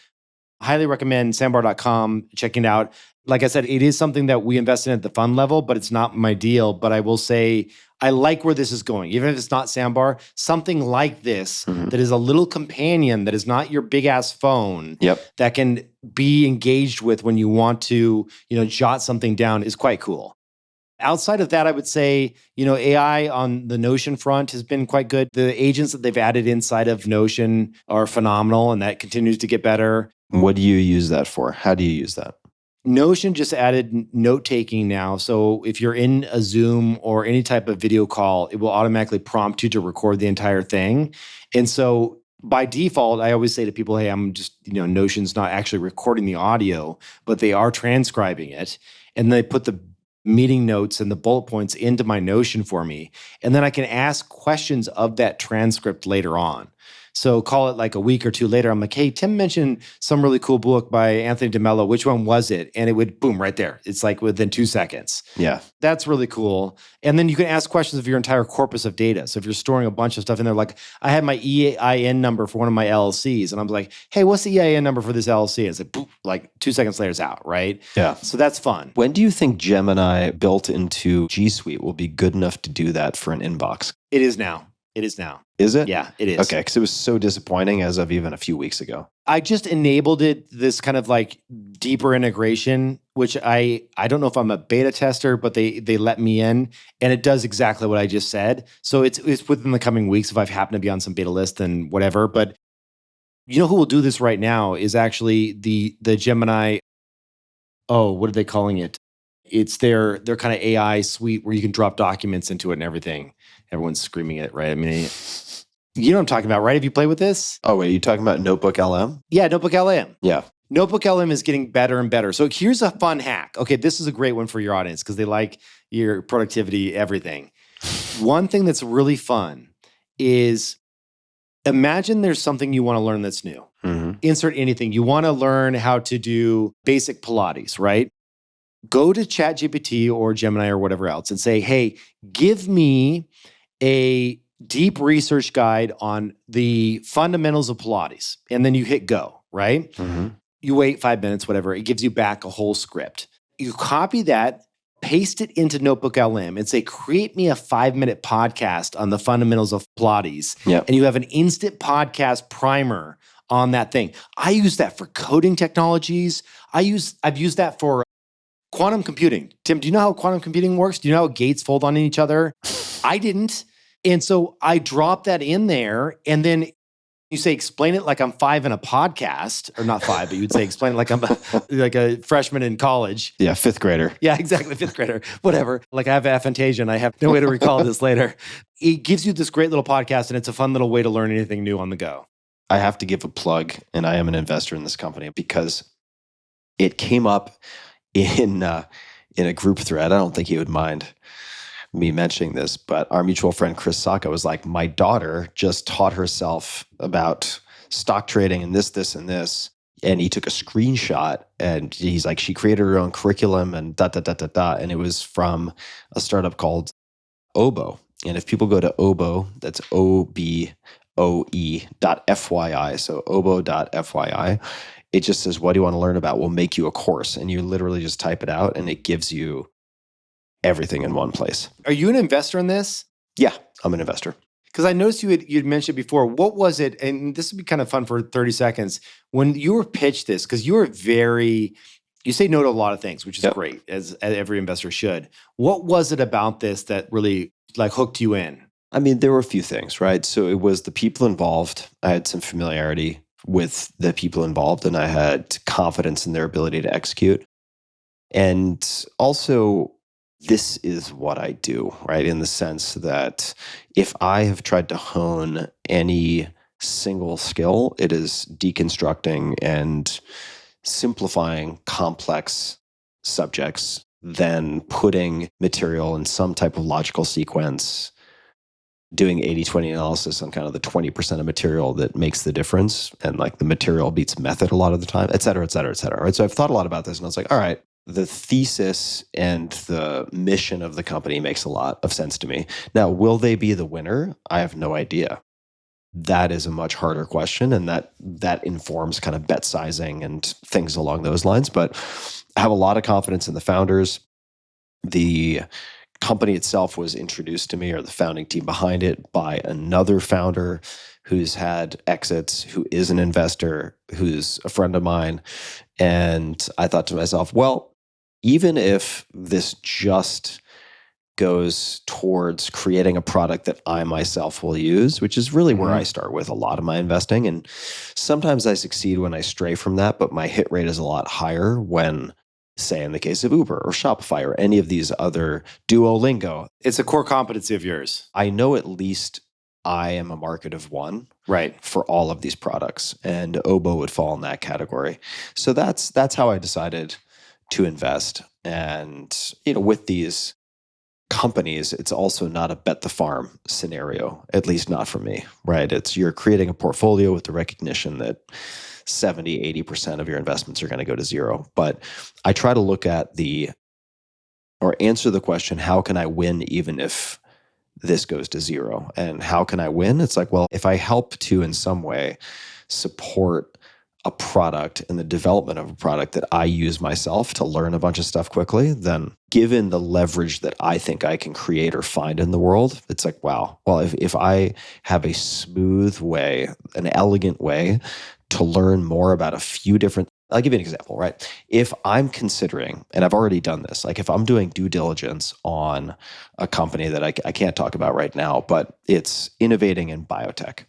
S1: Highly recommend sandbar.com, checking it out. Like I said, it is something that we invest in at the fund level, but it's not my deal. But I will say, I like where this is going. Even if it's not Sandbar, something like this that is a little companion that is not your big ass phone that can be engaged with when you want to, jot something down is quite cool. Outside of that, I would say, AI on the Notion front has been quite good. The agents that they've added inside of Notion are phenomenal, and that continues to get better.
S2: What do you use that for? How do you use that?
S1: Notion just added note-taking now. So if you're in a Zoom or any type of video call, it will automatically prompt you to record the entire thing. And so by default, I always say to people, hey, I'm just, Notion's not actually recording the audio, but they are transcribing it. And they put the meeting notes and the bullet points into my Notion for me. And then I can ask questions of that transcript later on. So call it like a week or two later, I'm like, hey, Tim mentioned some really cool book by Anthony DeMello. Which one was it? And it would, boom, right there. It's like within 2 seconds.
S2: Yeah.
S1: That's really cool. And then you can ask questions of your entire corpus of data. So if you're storing a bunch of stuff in there, like I had my EIN number for one of my LLCs, and I'm like, hey, what's the EIN number for this LLC? And it's like, boom, like 2 seconds later, it's out, right?
S2: Yeah.
S1: So that's fun.
S2: When do you think Gemini built into G Suite will be good enough to do that for an inbox?
S1: It is now. It is now.
S2: Is it?
S1: Yeah, it is.
S2: Okay, because it was so disappointing as of even a few weeks ago.
S1: I just enabled it, this kind of like deeper integration, which I don't know if I'm a beta tester, but they let me in, and it does exactly what I just said. So it's within the coming weeks if I've happened to be on some beta list, then whatever. But you know who will do this right now is actually the Gemini. Oh, what are they calling it? It's their kind of AI suite where you can drop documents into it and everything. Everyone's screaming it, right? I mean, you know what I'm talking about, right? Have you played with this?
S2: Oh, wait, you talking about NotebookLM?
S1: Yeah, NotebookLM.
S2: Yeah.
S1: NotebookLM is getting better and better. So here's a fun hack. Okay, this is a great one for your audience because they like your productivity, everything. One thing that's really fun is imagine there's something you want to learn that's new. Insert anything. You want to learn how to do basic Pilates, right? Go to ChatGPT or Gemini or whatever else and say, hey, give me a deep research guide on the fundamentals of Pilates. And then you hit go, right? You wait 5 minutes, whatever. It gives you back a whole script. You copy that, paste it into NotebookLM and say, create me a 5-minute podcast on the fundamentals of Pilates.
S2: Yep.
S1: And you have an instant podcast primer on that thing. I use that for coding technologies. I've used that for quantum computing. Tim, do you know how quantum computing works? Do you know how gates fold on each other? I didn't. And so I dropped that in there, and then You say, explain it like I'm 5 in a podcast, or not 5, but you'd say, explain it like I'm like a freshman in college.
S2: Yeah, 5th grader.
S1: Yeah, exactly. 5th grader, whatever. Like I have aphantasia and I have no way to recall this later. It gives you this great little podcast and it's a fun little way to learn anything new on the go.
S2: I have to give a plug, and I am an investor in this company because it came up in a group thread. I don't think he would mind me mentioning this, but our mutual friend Chris Sacco was like, my daughter just taught herself about stock trading and this, and this. And he took a screenshot and he's like, she created her own curriculum and . And it was from a startup called Oboe. And if people go to Oboe, that's Oboe.fyi, so Oboe.fyi, it just says, what do you want to learn about? We'll make you a course. And you literally just type it out and it gives you everything in one place.
S1: Are you an investor in this?
S2: Yeah, I'm an investor.
S1: Because I noticed you'd mentioned before. What was it? And this would be kind of fun for 30 seconds. When you were pitched this, because you say no to a lot of things, which is great, as every investor should. What was it about this that really like hooked you in?
S2: I mean, there were a few things, right? So it was the people involved. I had some familiarity with the people involved and I had confidence in their ability to execute. And also, this is what I do, right? In the sense that if I have tried to hone any single skill, it is deconstructing and simplifying complex subjects, then putting material in some type of logical sequence, doing 80-20 analysis on kind of the 20% of material that makes the difference. And like the material beats method a lot of the time, et cetera, et cetera, et cetera. Right? So I've thought a lot about this and I was like, all right, the thesis and the mission of the company makes a lot of sense to me. Now, will they be the winner? I have no idea. That is a much harder question, and that informs kind of bet sizing and things along those lines. But I have a lot of confidence in the founders. The company itself was introduced to me, or the founding team behind it, by another founder who's had exits, who is an investor, who's a friend of mine. And I thought to myself, well, even if this just goes towards creating a product that I myself will use, which is really where I start with a lot of my investing. And sometimes I succeed when I stray from that, but my hit rate is a lot higher when, say, in the case of Uber or Shopify or any of these other Duolingo.
S1: It's a core competency of yours.
S2: I know at least I am a market of one,
S1: right,
S2: for all of these products, and Oboe would fall in that category. So that's how I decided to invest. And with these companies, it's also not a bet the farm scenario, at least not for me, right? It's you're creating a portfolio with the recognition that 70-80% of your investments are going to go to zero. But I try to look at or answer the question, how can I win even if this goes to zero? And how can I win? It's like, well, if I help to in some way support a product and the development of a product that I use myself to learn a bunch of stuff quickly, then given the leverage that I think I can create or find in the world, it's like, wow, well, if I have a smooth way, an elegant way to learn more about a few different, I'll give you an example, right? If I'm considering, and I've already done this, like if I'm doing due diligence on a company that I can't talk about right now, but it's innovating in biotech.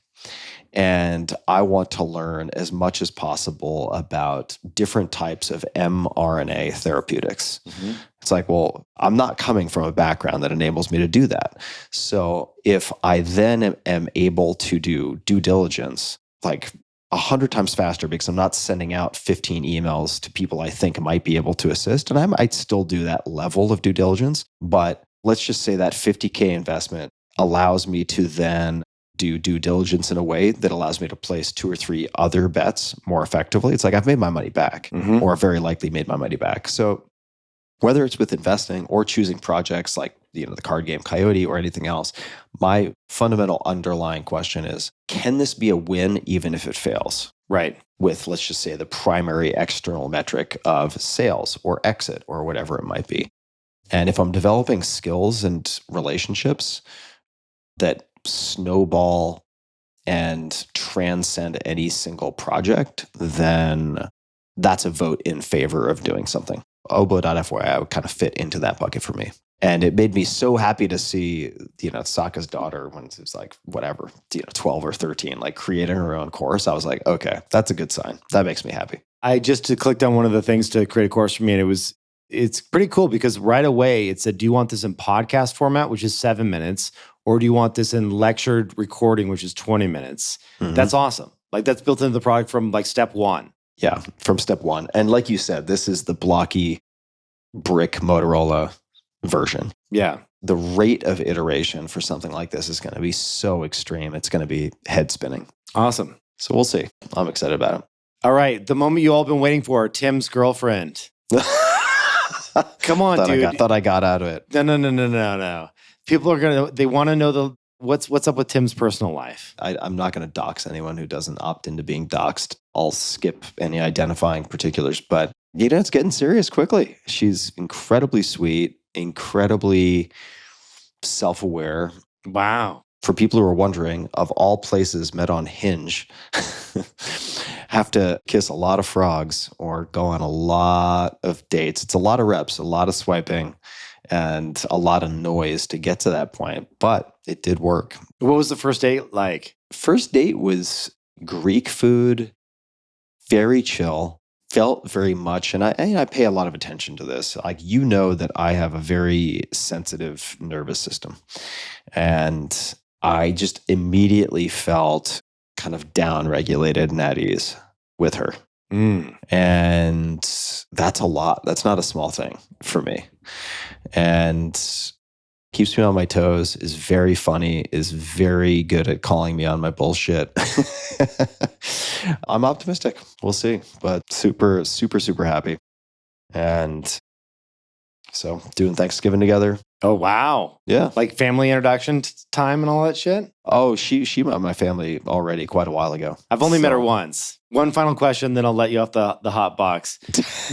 S2: And I want to learn as much as possible about different types of mRNA therapeutics. Mm-hmm. It's like, well, I'm not coming from a background that enables me to do that. So if I then am able to do due diligence, like 100 times faster, because I'm not sending out 15 emails to people I think might be able to assist, and I might still do that level of due diligence, but let's just say that $50K investment allows me to then do due diligence in a way that allows me to place 2 or 3 other bets more effectively. It's like I've made my money back, or very likely made my money back. So whether it's with investing or choosing projects like the card game Coyote or anything else, my fundamental underlying question is, can this be a win even if it fails?
S1: Right.
S2: With, let's just say, the primary external metric of sales or exit or whatever it might be. And if I'm developing skills and relationships that snowball and transcend any single project, then that's a vote in favor of doing something. Oboe.fyi would kind of fit into that bucket for me. And it made me so happy to see, Saka's daughter, when she was like, whatever, 12 or 13, like creating her own course. I was like, okay, that's a good sign. That makes me happy.
S1: I just clicked on one of the things to create a course for me, and it's pretty cool because right away it said, do you want this in podcast format, which is 7 minutes, or do you want this in lectured recording, which is 20 minutes? Mm-hmm. That's awesome. Like that's built into the product from like step one.
S2: Yeah, from step one. And like you said, this is the blocky brick Motorola version.
S1: Yeah.
S2: The rate of iteration for something like this is going to be so extreme. It's going to be head spinning.
S1: Awesome.
S2: So we'll see. I'm excited about it.
S1: All right. The moment you all been waiting for, Tim's girlfriend. Come on, dude.
S2: I thought I got out of it.
S1: No. People are they want to know what's up with Tim's personal life.
S2: I'm not going to dox anyone who doesn't opt into being doxed. I'll skip any identifying particulars, but it's getting serious quickly. She's incredibly sweet, incredibly self-aware.
S1: Wow.
S2: For people who are wondering, of all places, met on Hinge, have to kiss a lot of frogs or go on a lot of dates. It's a lot of reps, a lot of swiping, and a lot of noise to get to that point. But it did work.
S1: What was the first date like?
S2: First date was Greek food, very chill. Felt very much, and I pay a lot of attention to this. Like, that I have a very sensitive nervous system. And I just immediately felt kind of down-regulated and at ease with her. And that's a lot. That's not a small thing for me. And keeps me on my toes, is very funny, is very good at calling me on my bullshit. I'm optimistic. We'll see. But super, super, super happy. And so doing Thanksgiving together.
S1: Oh, wow.
S2: Yeah.
S1: Like family introduction time and all that shit?
S2: Oh, she met my family already quite a while ago.
S1: I've only met her once. One final question, then I'll let you off the hot box.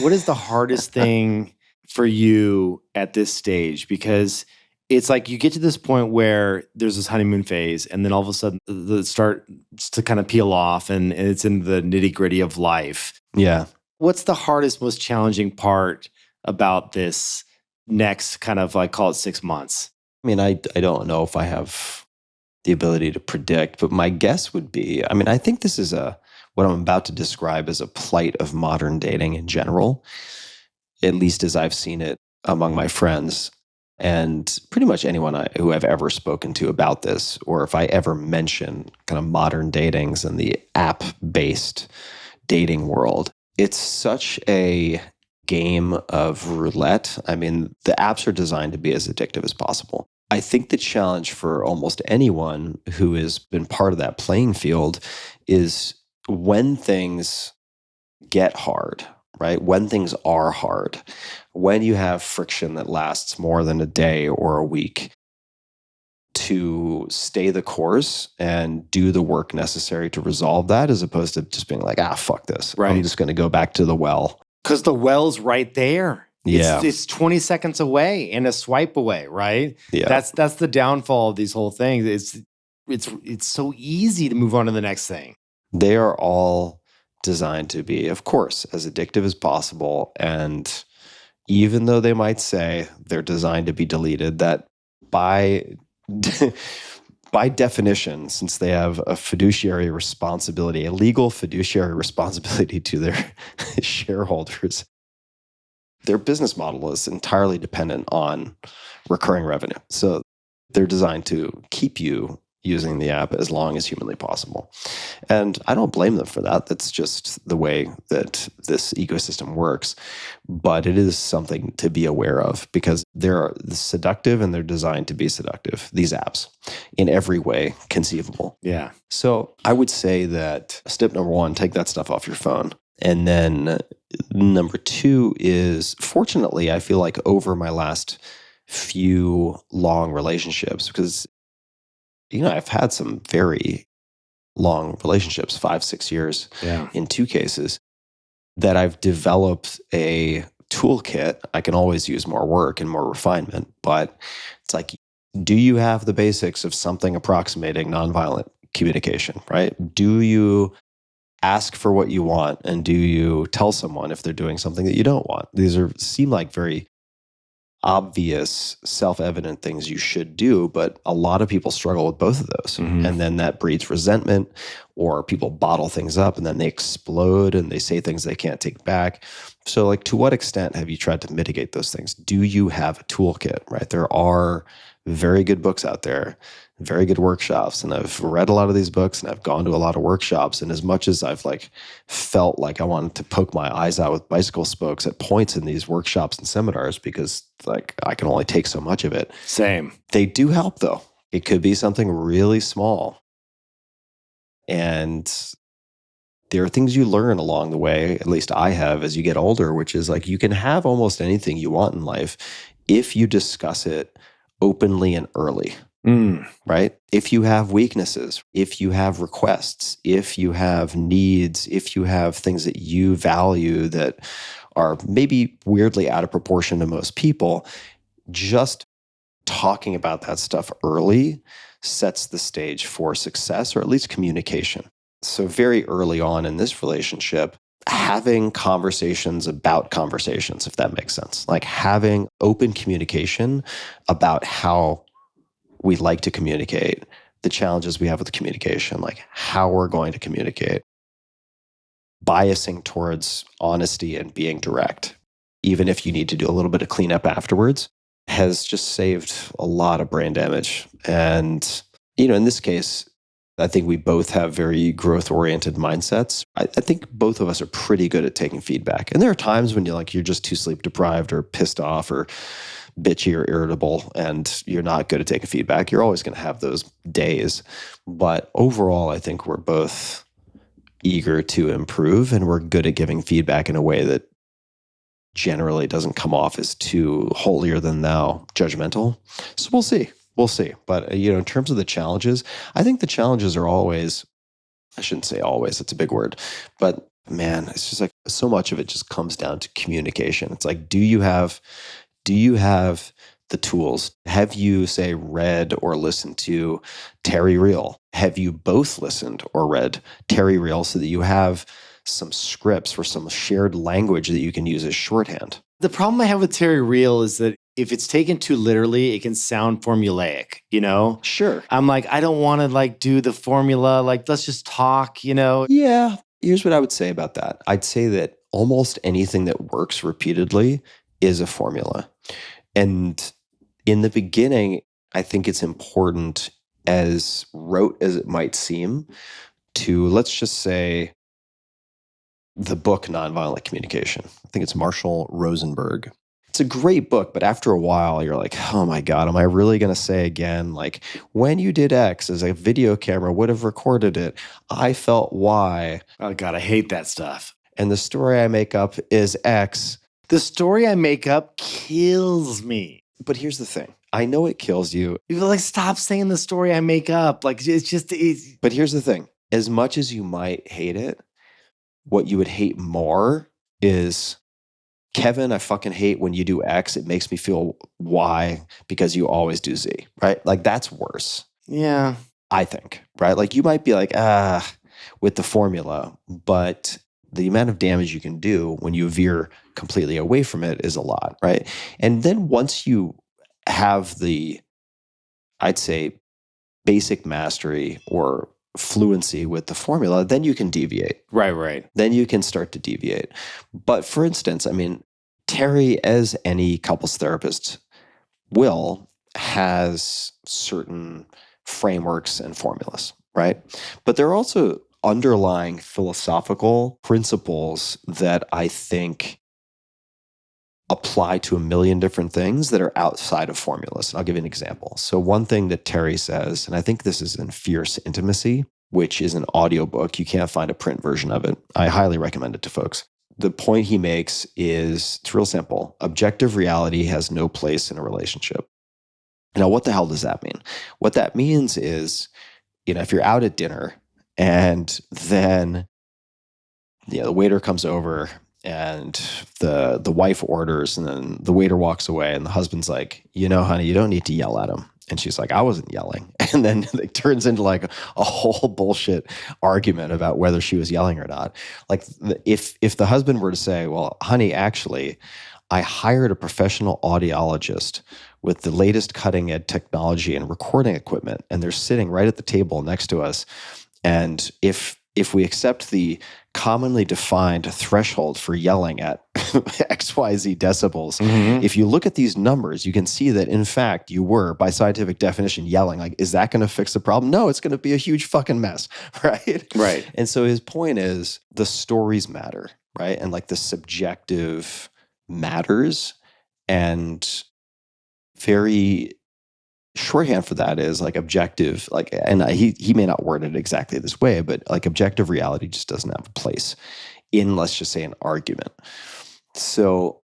S1: What is the hardest thing for you at this stage? Because it's like you get to this point where there's this honeymoon phase, and then all of a sudden it starts to kind of peel off, and it's in the nitty-gritty of life.
S2: Yeah.
S1: What's the hardest, most challenging part about this next kind of, like, call it 6 months?
S2: I mean, I don't know if I have the ability to predict, but my guess would be, I think this is what I'm about to describe as a plight of modern dating in general, at least as I've seen it among my friends. And pretty much anyone who I've ever spoken to about this, or if I ever mention kind of modern datings and the app-based dating world, it's such a game of roulette. I mean, the apps are designed to be as addictive as possible. I think the challenge for almost anyone who has been part of that playing field is when things get hard, right? When things are hard, when you have friction that lasts more than a day or a week, to stay the course and do the work necessary to resolve that, as opposed to just being like, fuck this.
S1: Right.
S2: I'm just going to go back to the well.
S1: Because the well's right there.
S2: Yeah.
S1: It's 20 seconds away and a swipe away, right?
S2: Yeah.
S1: That's the downfall of these whole things. It's so easy to move on to the next thing.
S2: They are all designed to be, of course, as addictive as possible. And even though they might say they're designed to be deleted, that by definition, since they have a fiduciary responsibility, a legal fiduciary responsibility to their shareholders, their business model is entirely dependent on recurring revenue. So they're designed to keep you using the app as long as humanly possible. And I don't blame them for that. That's just the way that this ecosystem works. But it is something to be aware of, because they're seductive and they're designed to be seductive, these apps, in every way conceivable.
S1: Yeah.
S2: So I would say that step number one, take that stuff off your phone. And then number two is, fortunately, I feel like over my last few long relationships, because I've had some very long relationships, 5-6 years in 2 cases, that I've developed a toolkit. I can always use more work and more refinement, but it's like, do you have the basics of something approximating nonviolent communication, right? Do you ask for what you want, and do you tell someone if they're doing something that you don't want? These seem like very obvious, self-evident things you should do, but a lot of people struggle with both of those. And then that breeds resentment, or people bottle things up and then they explode and they say things they can't take back. So like, to what extent have you tried to mitigate those things? Do you have a toolkit, right? There are very good books out there, very good workshops. And I've read a lot of these books and I've gone to a lot of workshops. And as much as I've like felt like I wanted to poke my eyes out with bicycle spokes at points in these workshops and seminars, because like I can only take so much of it.
S1: Same.
S2: They do help though. It could be something really small. And there are things you learn along the way, at least I have as you get older, which is like you can have almost anything you want in life if you discuss it openly and early, right? If you have weaknesses, if you have requests, if you have needs, if you have things that you value that are maybe weirdly out of proportion to most people, just talking about that stuff early sets the stage for success, or at least communication. So very early on in this relationship, having conversations about conversations, if that makes sense, like having open communication about how we like to communicate, the challenges we have with the communication, like how we're going to communicate, biasing towards honesty and being direct, even if you need to do a little bit of cleanup afterwards, has just saved a lot of brain damage. And, in this case, I think we both have very growth-oriented mindsets. I think both of us are pretty good at taking feedback. And there are times when you're just too sleep-deprived or pissed off or bitchy or irritable, and you're not good at taking feedback. You're always going to have those days. But overall, I think we're both eager to improve, and we're good at giving feedback in a way that generally doesn't come off as too holier-than-thou judgmental. So we'll see. We'll see. But, in terms of the challenges, I think the challenges are always, I shouldn't say always, it's a big word, but man, it's just like so much of it just comes down to communication. It's like, do you have the tools? Have you, say, read or listened to Terry Real? Have you both listened or read Terry Real so that you have some scripts or some shared language that you can use as shorthand?
S1: The problem I have with Terry Real is that if it's taken too literally, it can sound formulaic,
S2: Sure.
S1: I'm like, I don't want to do the formula. Let's just talk,
S2: Yeah. Here's what I would say about that. I'd say that almost anything that works repeatedly is a formula. And in the beginning, I think it's important, as rote as it might seem, to, let's just say, the book Nonviolent Communication. I think it's Marshall Rosenberg. It's a great book, but after a while, you're like, oh my God, am I really going to say again, when you did X, as a video camera would have recorded it, I felt Y.
S1: Oh God, I hate that stuff.
S2: And the story I make up is X.
S1: The story I make up kills me.
S2: But here's the thing. I know it kills you.
S1: You're stop saying the story I make up. It's just easy.
S2: But here's the thing. As much as you might hate it, what you would hate more is, Kevin, I fucking hate when you do X. It makes me feel Y because you always do Z, right? That's worse.
S1: Yeah.
S2: I think, right? You might be with the formula, but the amount of damage you can do when you veer completely away from it is a lot, right? And then once you have the, I'd say, basic mastery or fluency with the formula, then you can deviate.
S1: Right.
S2: Then you can start to deviate. But for instance, Terry, as any couples therapist will, has certain frameworks and formulas, right? But there are also underlying philosophical principles that I think apply to a million different things that are outside of formulas. And I'll give you an example. So one thing that Terry says, and I think this is in Fierce Intimacy, which is an audiobook. You can't find a print version of it. I highly recommend it to folks. The point he makes is, it's real simple. Objective reality has no place in a relationship. Now, what the hell does that mean? What that means is, if you're out at dinner and then the waiter comes over and the wife orders, and then the waiter walks away, and the husband's like, honey, you don't need to yell at him. And she's like, I wasn't yelling. And then it turns into a whole bullshit argument about whether she was yelling or not. If the husband were to say, well, honey, actually, I hired a professional audiologist with the latest cutting edge technology and recording equipment, and they're sitting right at the table next to us. And if we accept the commonly defined threshold for yelling at XYZ decibels, if you look at these numbers, you can see that in fact you were, by scientific definition, yelling. Like, is that going to fix the problem? No, it's going to be a huge fucking mess, right?
S1: Right.
S2: And so his point is the stories matter, right? And like the subjective matters, and very shorthand for that is like objective, like, and he may not word it exactly this way, but like objective reality just doesn't have a place in, let's just say, an argument. So,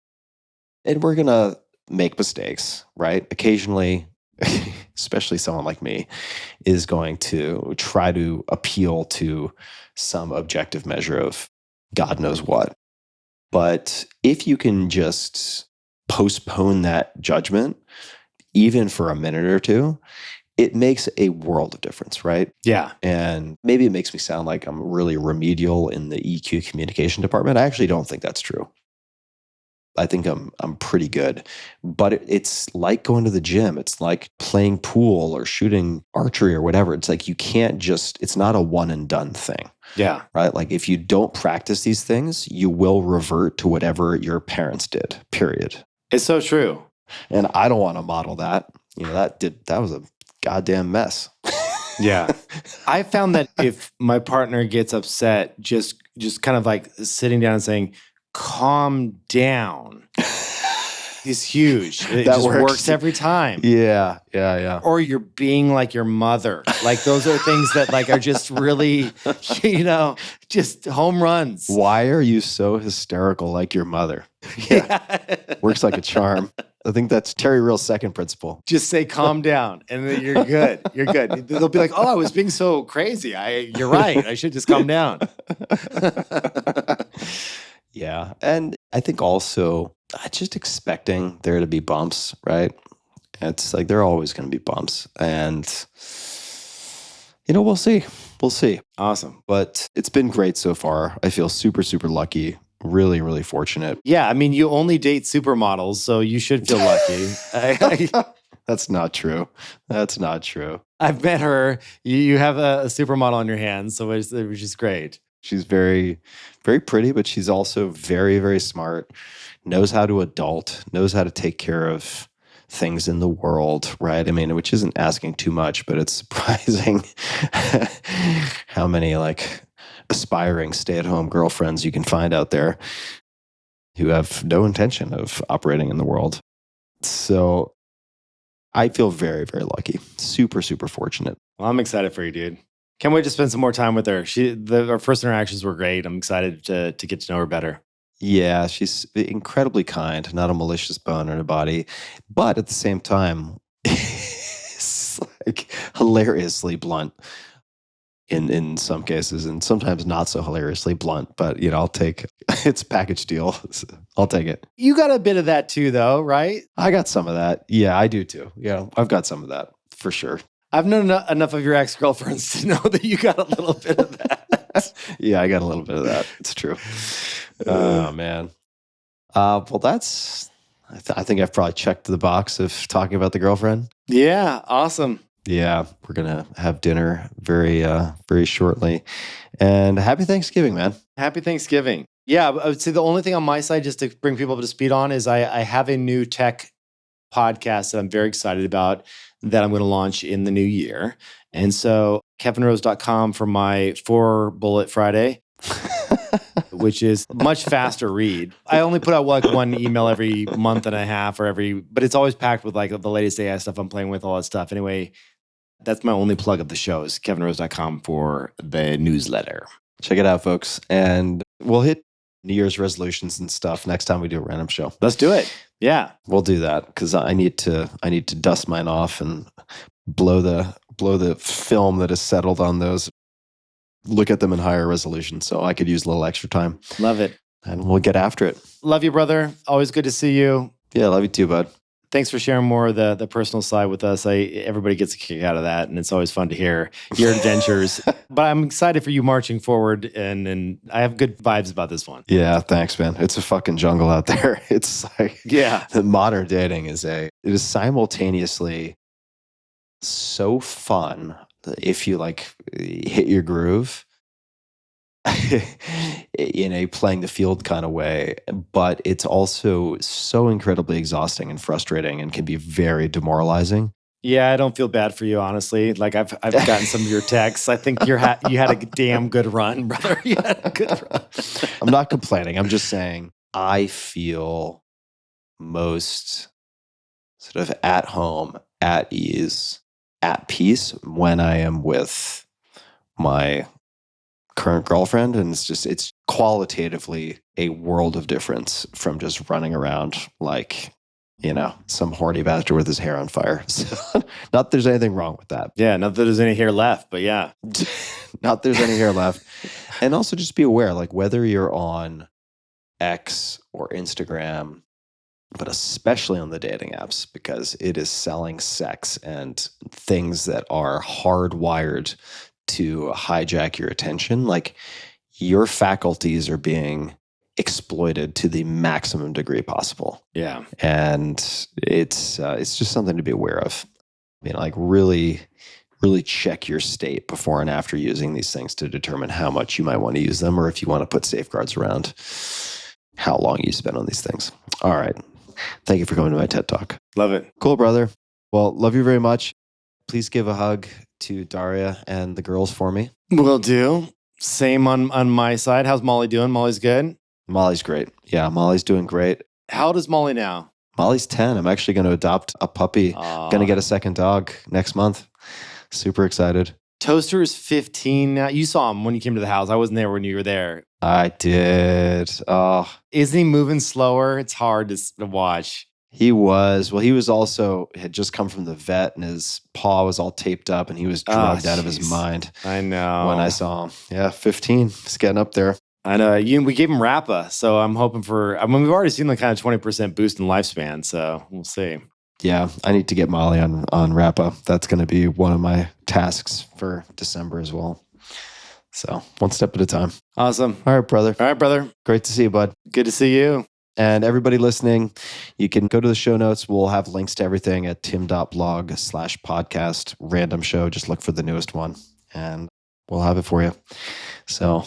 S2: and we're gonna make mistakes, right? Occasionally, especially someone like me, is going to try to appeal to some objective measure of God knows what. But if you can just postpone that judgment, even for a minute or two, it makes a world of difference, right?
S1: Yeah.
S2: And maybe it makes me sound like I'm really remedial in the EQ communication department. I actually don't think that's true. I think I'm pretty good. But it's like going to the gym. It's like playing pool or shooting archery or whatever. It's like you can't just, it's not a one and done thing.
S1: Yeah.
S2: Right? Like if you don't practice these things, you will revert to whatever your parents did, period.
S1: It's so true.
S2: And I don't want to model that. You know, that was a goddamn mess.
S1: Yeah. I found that if my partner gets upset, just kind of like sitting down and saying, calm down, is huge. It
S2: That
S1: just
S2: works.
S1: works every time.
S2: Yeah.
S1: Or you're being like your mother. Like those are things that like are just really, just home runs.
S2: Why are you so hysterical like your mother? Yeah. Works like a charm. I think that's Terry Real's second principle.
S1: Just say calm down and then you're good. You're good. They'll be like, oh, I was being so crazy. You're right. I should just calm down.
S2: Yeah. And I think also just expecting there to be bumps, right? It's like there are always going to be bumps. And, we'll see. We'll see.
S1: Awesome.
S2: But it's been great so far. I feel super, super lucky. Really, really fortunate.
S1: Yeah. I mean, you only date supermodels, so you should feel lucky.
S2: That's not true. That's not true.
S1: I've met her. You have a supermodel on your hands, so which is great.
S2: She's very, very pretty, but she's also very, very smart, knows how to adult, knows how to take care of things in the world, right? I mean, which isn't asking too much, but it's surprising how many like aspiring stay-at-home girlfriends you can find out there who have no intention of operating in the world. So I feel very, very lucky. Super, super fortunate.
S1: Well, I'm excited for you, dude. Can't wait to spend some more time with her. Our first interactions were great. I'm excited to get to know her better.
S2: Yeah, she's incredibly kind, not a malicious bone in her body, but at the same time, it's like hilariously blunt in some cases, and sometimes not so hilariously blunt. But I'll take it's a package deal. I'll take it.
S1: You got a bit of that too, though, right?
S2: I got some of that. Yeah, I do too. Yeah, I've got some of that for sure.
S1: I've known enough of your ex-girlfriends to know that you got a little bit of that.
S2: Yeah, I got a little bit of that. It's true. Oh, man. Well, I think I've probably checked the box of talking about the girlfriend.
S1: Yeah, awesome.
S2: Yeah, we're going to have dinner very, very shortly. And happy Thanksgiving, man.
S1: Happy Thanksgiving. Yeah, I would say the only thing on my side, just to bring people up to speed on, is I have a new tech podcast that I'm very excited about that I'm going to launch in the new year. And so kevinrose.com for my 4-bullet Friday, which is much faster read. I only put out like one email every month and a half but it's always packed with like the latest AI stuff I'm playing with, all that stuff. Anyway, that's my only plug of the show is kevinrose.com for the newsletter.
S2: Check it out, folks. And we'll hit New Year's resolutions and stuff next time we do a random show.
S1: Let's do it. Yeah.
S2: We'll do that because I need to dust mine off and blow the film that is settled on those. Look at them in higher resolution. So I could use a little extra time.
S1: Love it.
S2: And we'll get after it.
S1: Love you, brother. Always good to see you.
S2: Yeah, love you too, bud.
S1: Thanks for sharing more of the personal side with us. Everybody gets a kick out of that, and it's always fun to hear your adventures. But I'm excited for you marching forward, and I have good vibes about this one.
S2: Yeah, thanks, man. It's a fucking jungle out there. It's like,
S1: yeah,
S2: the modern dating it is simultaneously so fun if you like hit your groove in a playing the field kind of way, but it's also so incredibly exhausting and frustrating and can be very demoralizing.
S1: Yeah, I don't feel bad for you, honestly. Like I've gotten some of your texts. I think you had a damn good run, brother. You had a good run.
S2: I'm not complaining. I'm just saying I feel most sort of at home, at ease, at peace when I am with my current girlfriend, and it's qualitatively a world of difference from just running around like, some horny bastard with his hair on fire. So, not that there's anything wrong with that.
S1: Yeah, not that there's any hair left, but yeah.
S2: Not that there's any hair left. And also just be aware, like whether you're on X or Instagram, but especially on the dating apps, because it is selling sex and things that are hardwired to hijack your attention. Like your faculties are being exploited to the maximum degree possible.
S1: Yeah.
S2: And it's just something to be aware of. Like really, really check your state before and after using these things to determine how much you might want to use them, or if you want to put safeguards around how long you spend on these things. All right. Thank you for coming to my TED Talk.
S1: Love it.
S2: Cool, brother. Well, love you very much. Please give a hug to Daria and the girls for me.
S1: Will do. Same on my side. How's Molly doing? Molly's good?
S2: Molly's great. Yeah, Molly's doing great.
S1: How old is Molly now?
S2: Molly's 10. I'm actually going to adopt a puppy. Going to get a second dog next month. Super excited.
S1: Toaster is 15 now. You saw him when you came to the house. I wasn't there when you were there.
S2: I did. Oh.
S1: Isn't he moving slower? It's hard to watch.
S2: He was. Well, he was also, had just come from the vet and his paw was all taped up and he was drugged out of his mind.
S1: I know.
S2: When I saw him. Yeah, 15. He's getting up there.
S1: I know. We gave him Rappa, so I'm hoping we've already seen the kind of 20% boost in lifespan, so we'll see.
S2: Yeah, I need to get Molly on Rappa. That's going to be one of my tasks for December as well. So one step at a time.
S1: Awesome.
S2: All right, brother. Great to see you, bud.
S1: Good to see you.
S2: And everybody listening, you can go to the show notes. We'll have links to everything at tim.blog/podcast. Random show. Just look for the newest one and we'll have it for you. So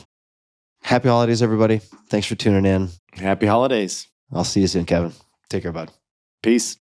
S2: happy holidays, everybody. Thanks for tuning in.
S1: Happy holidays.
S2: I'll see you soon, Kevin. Take care, bud.
S1: Peace.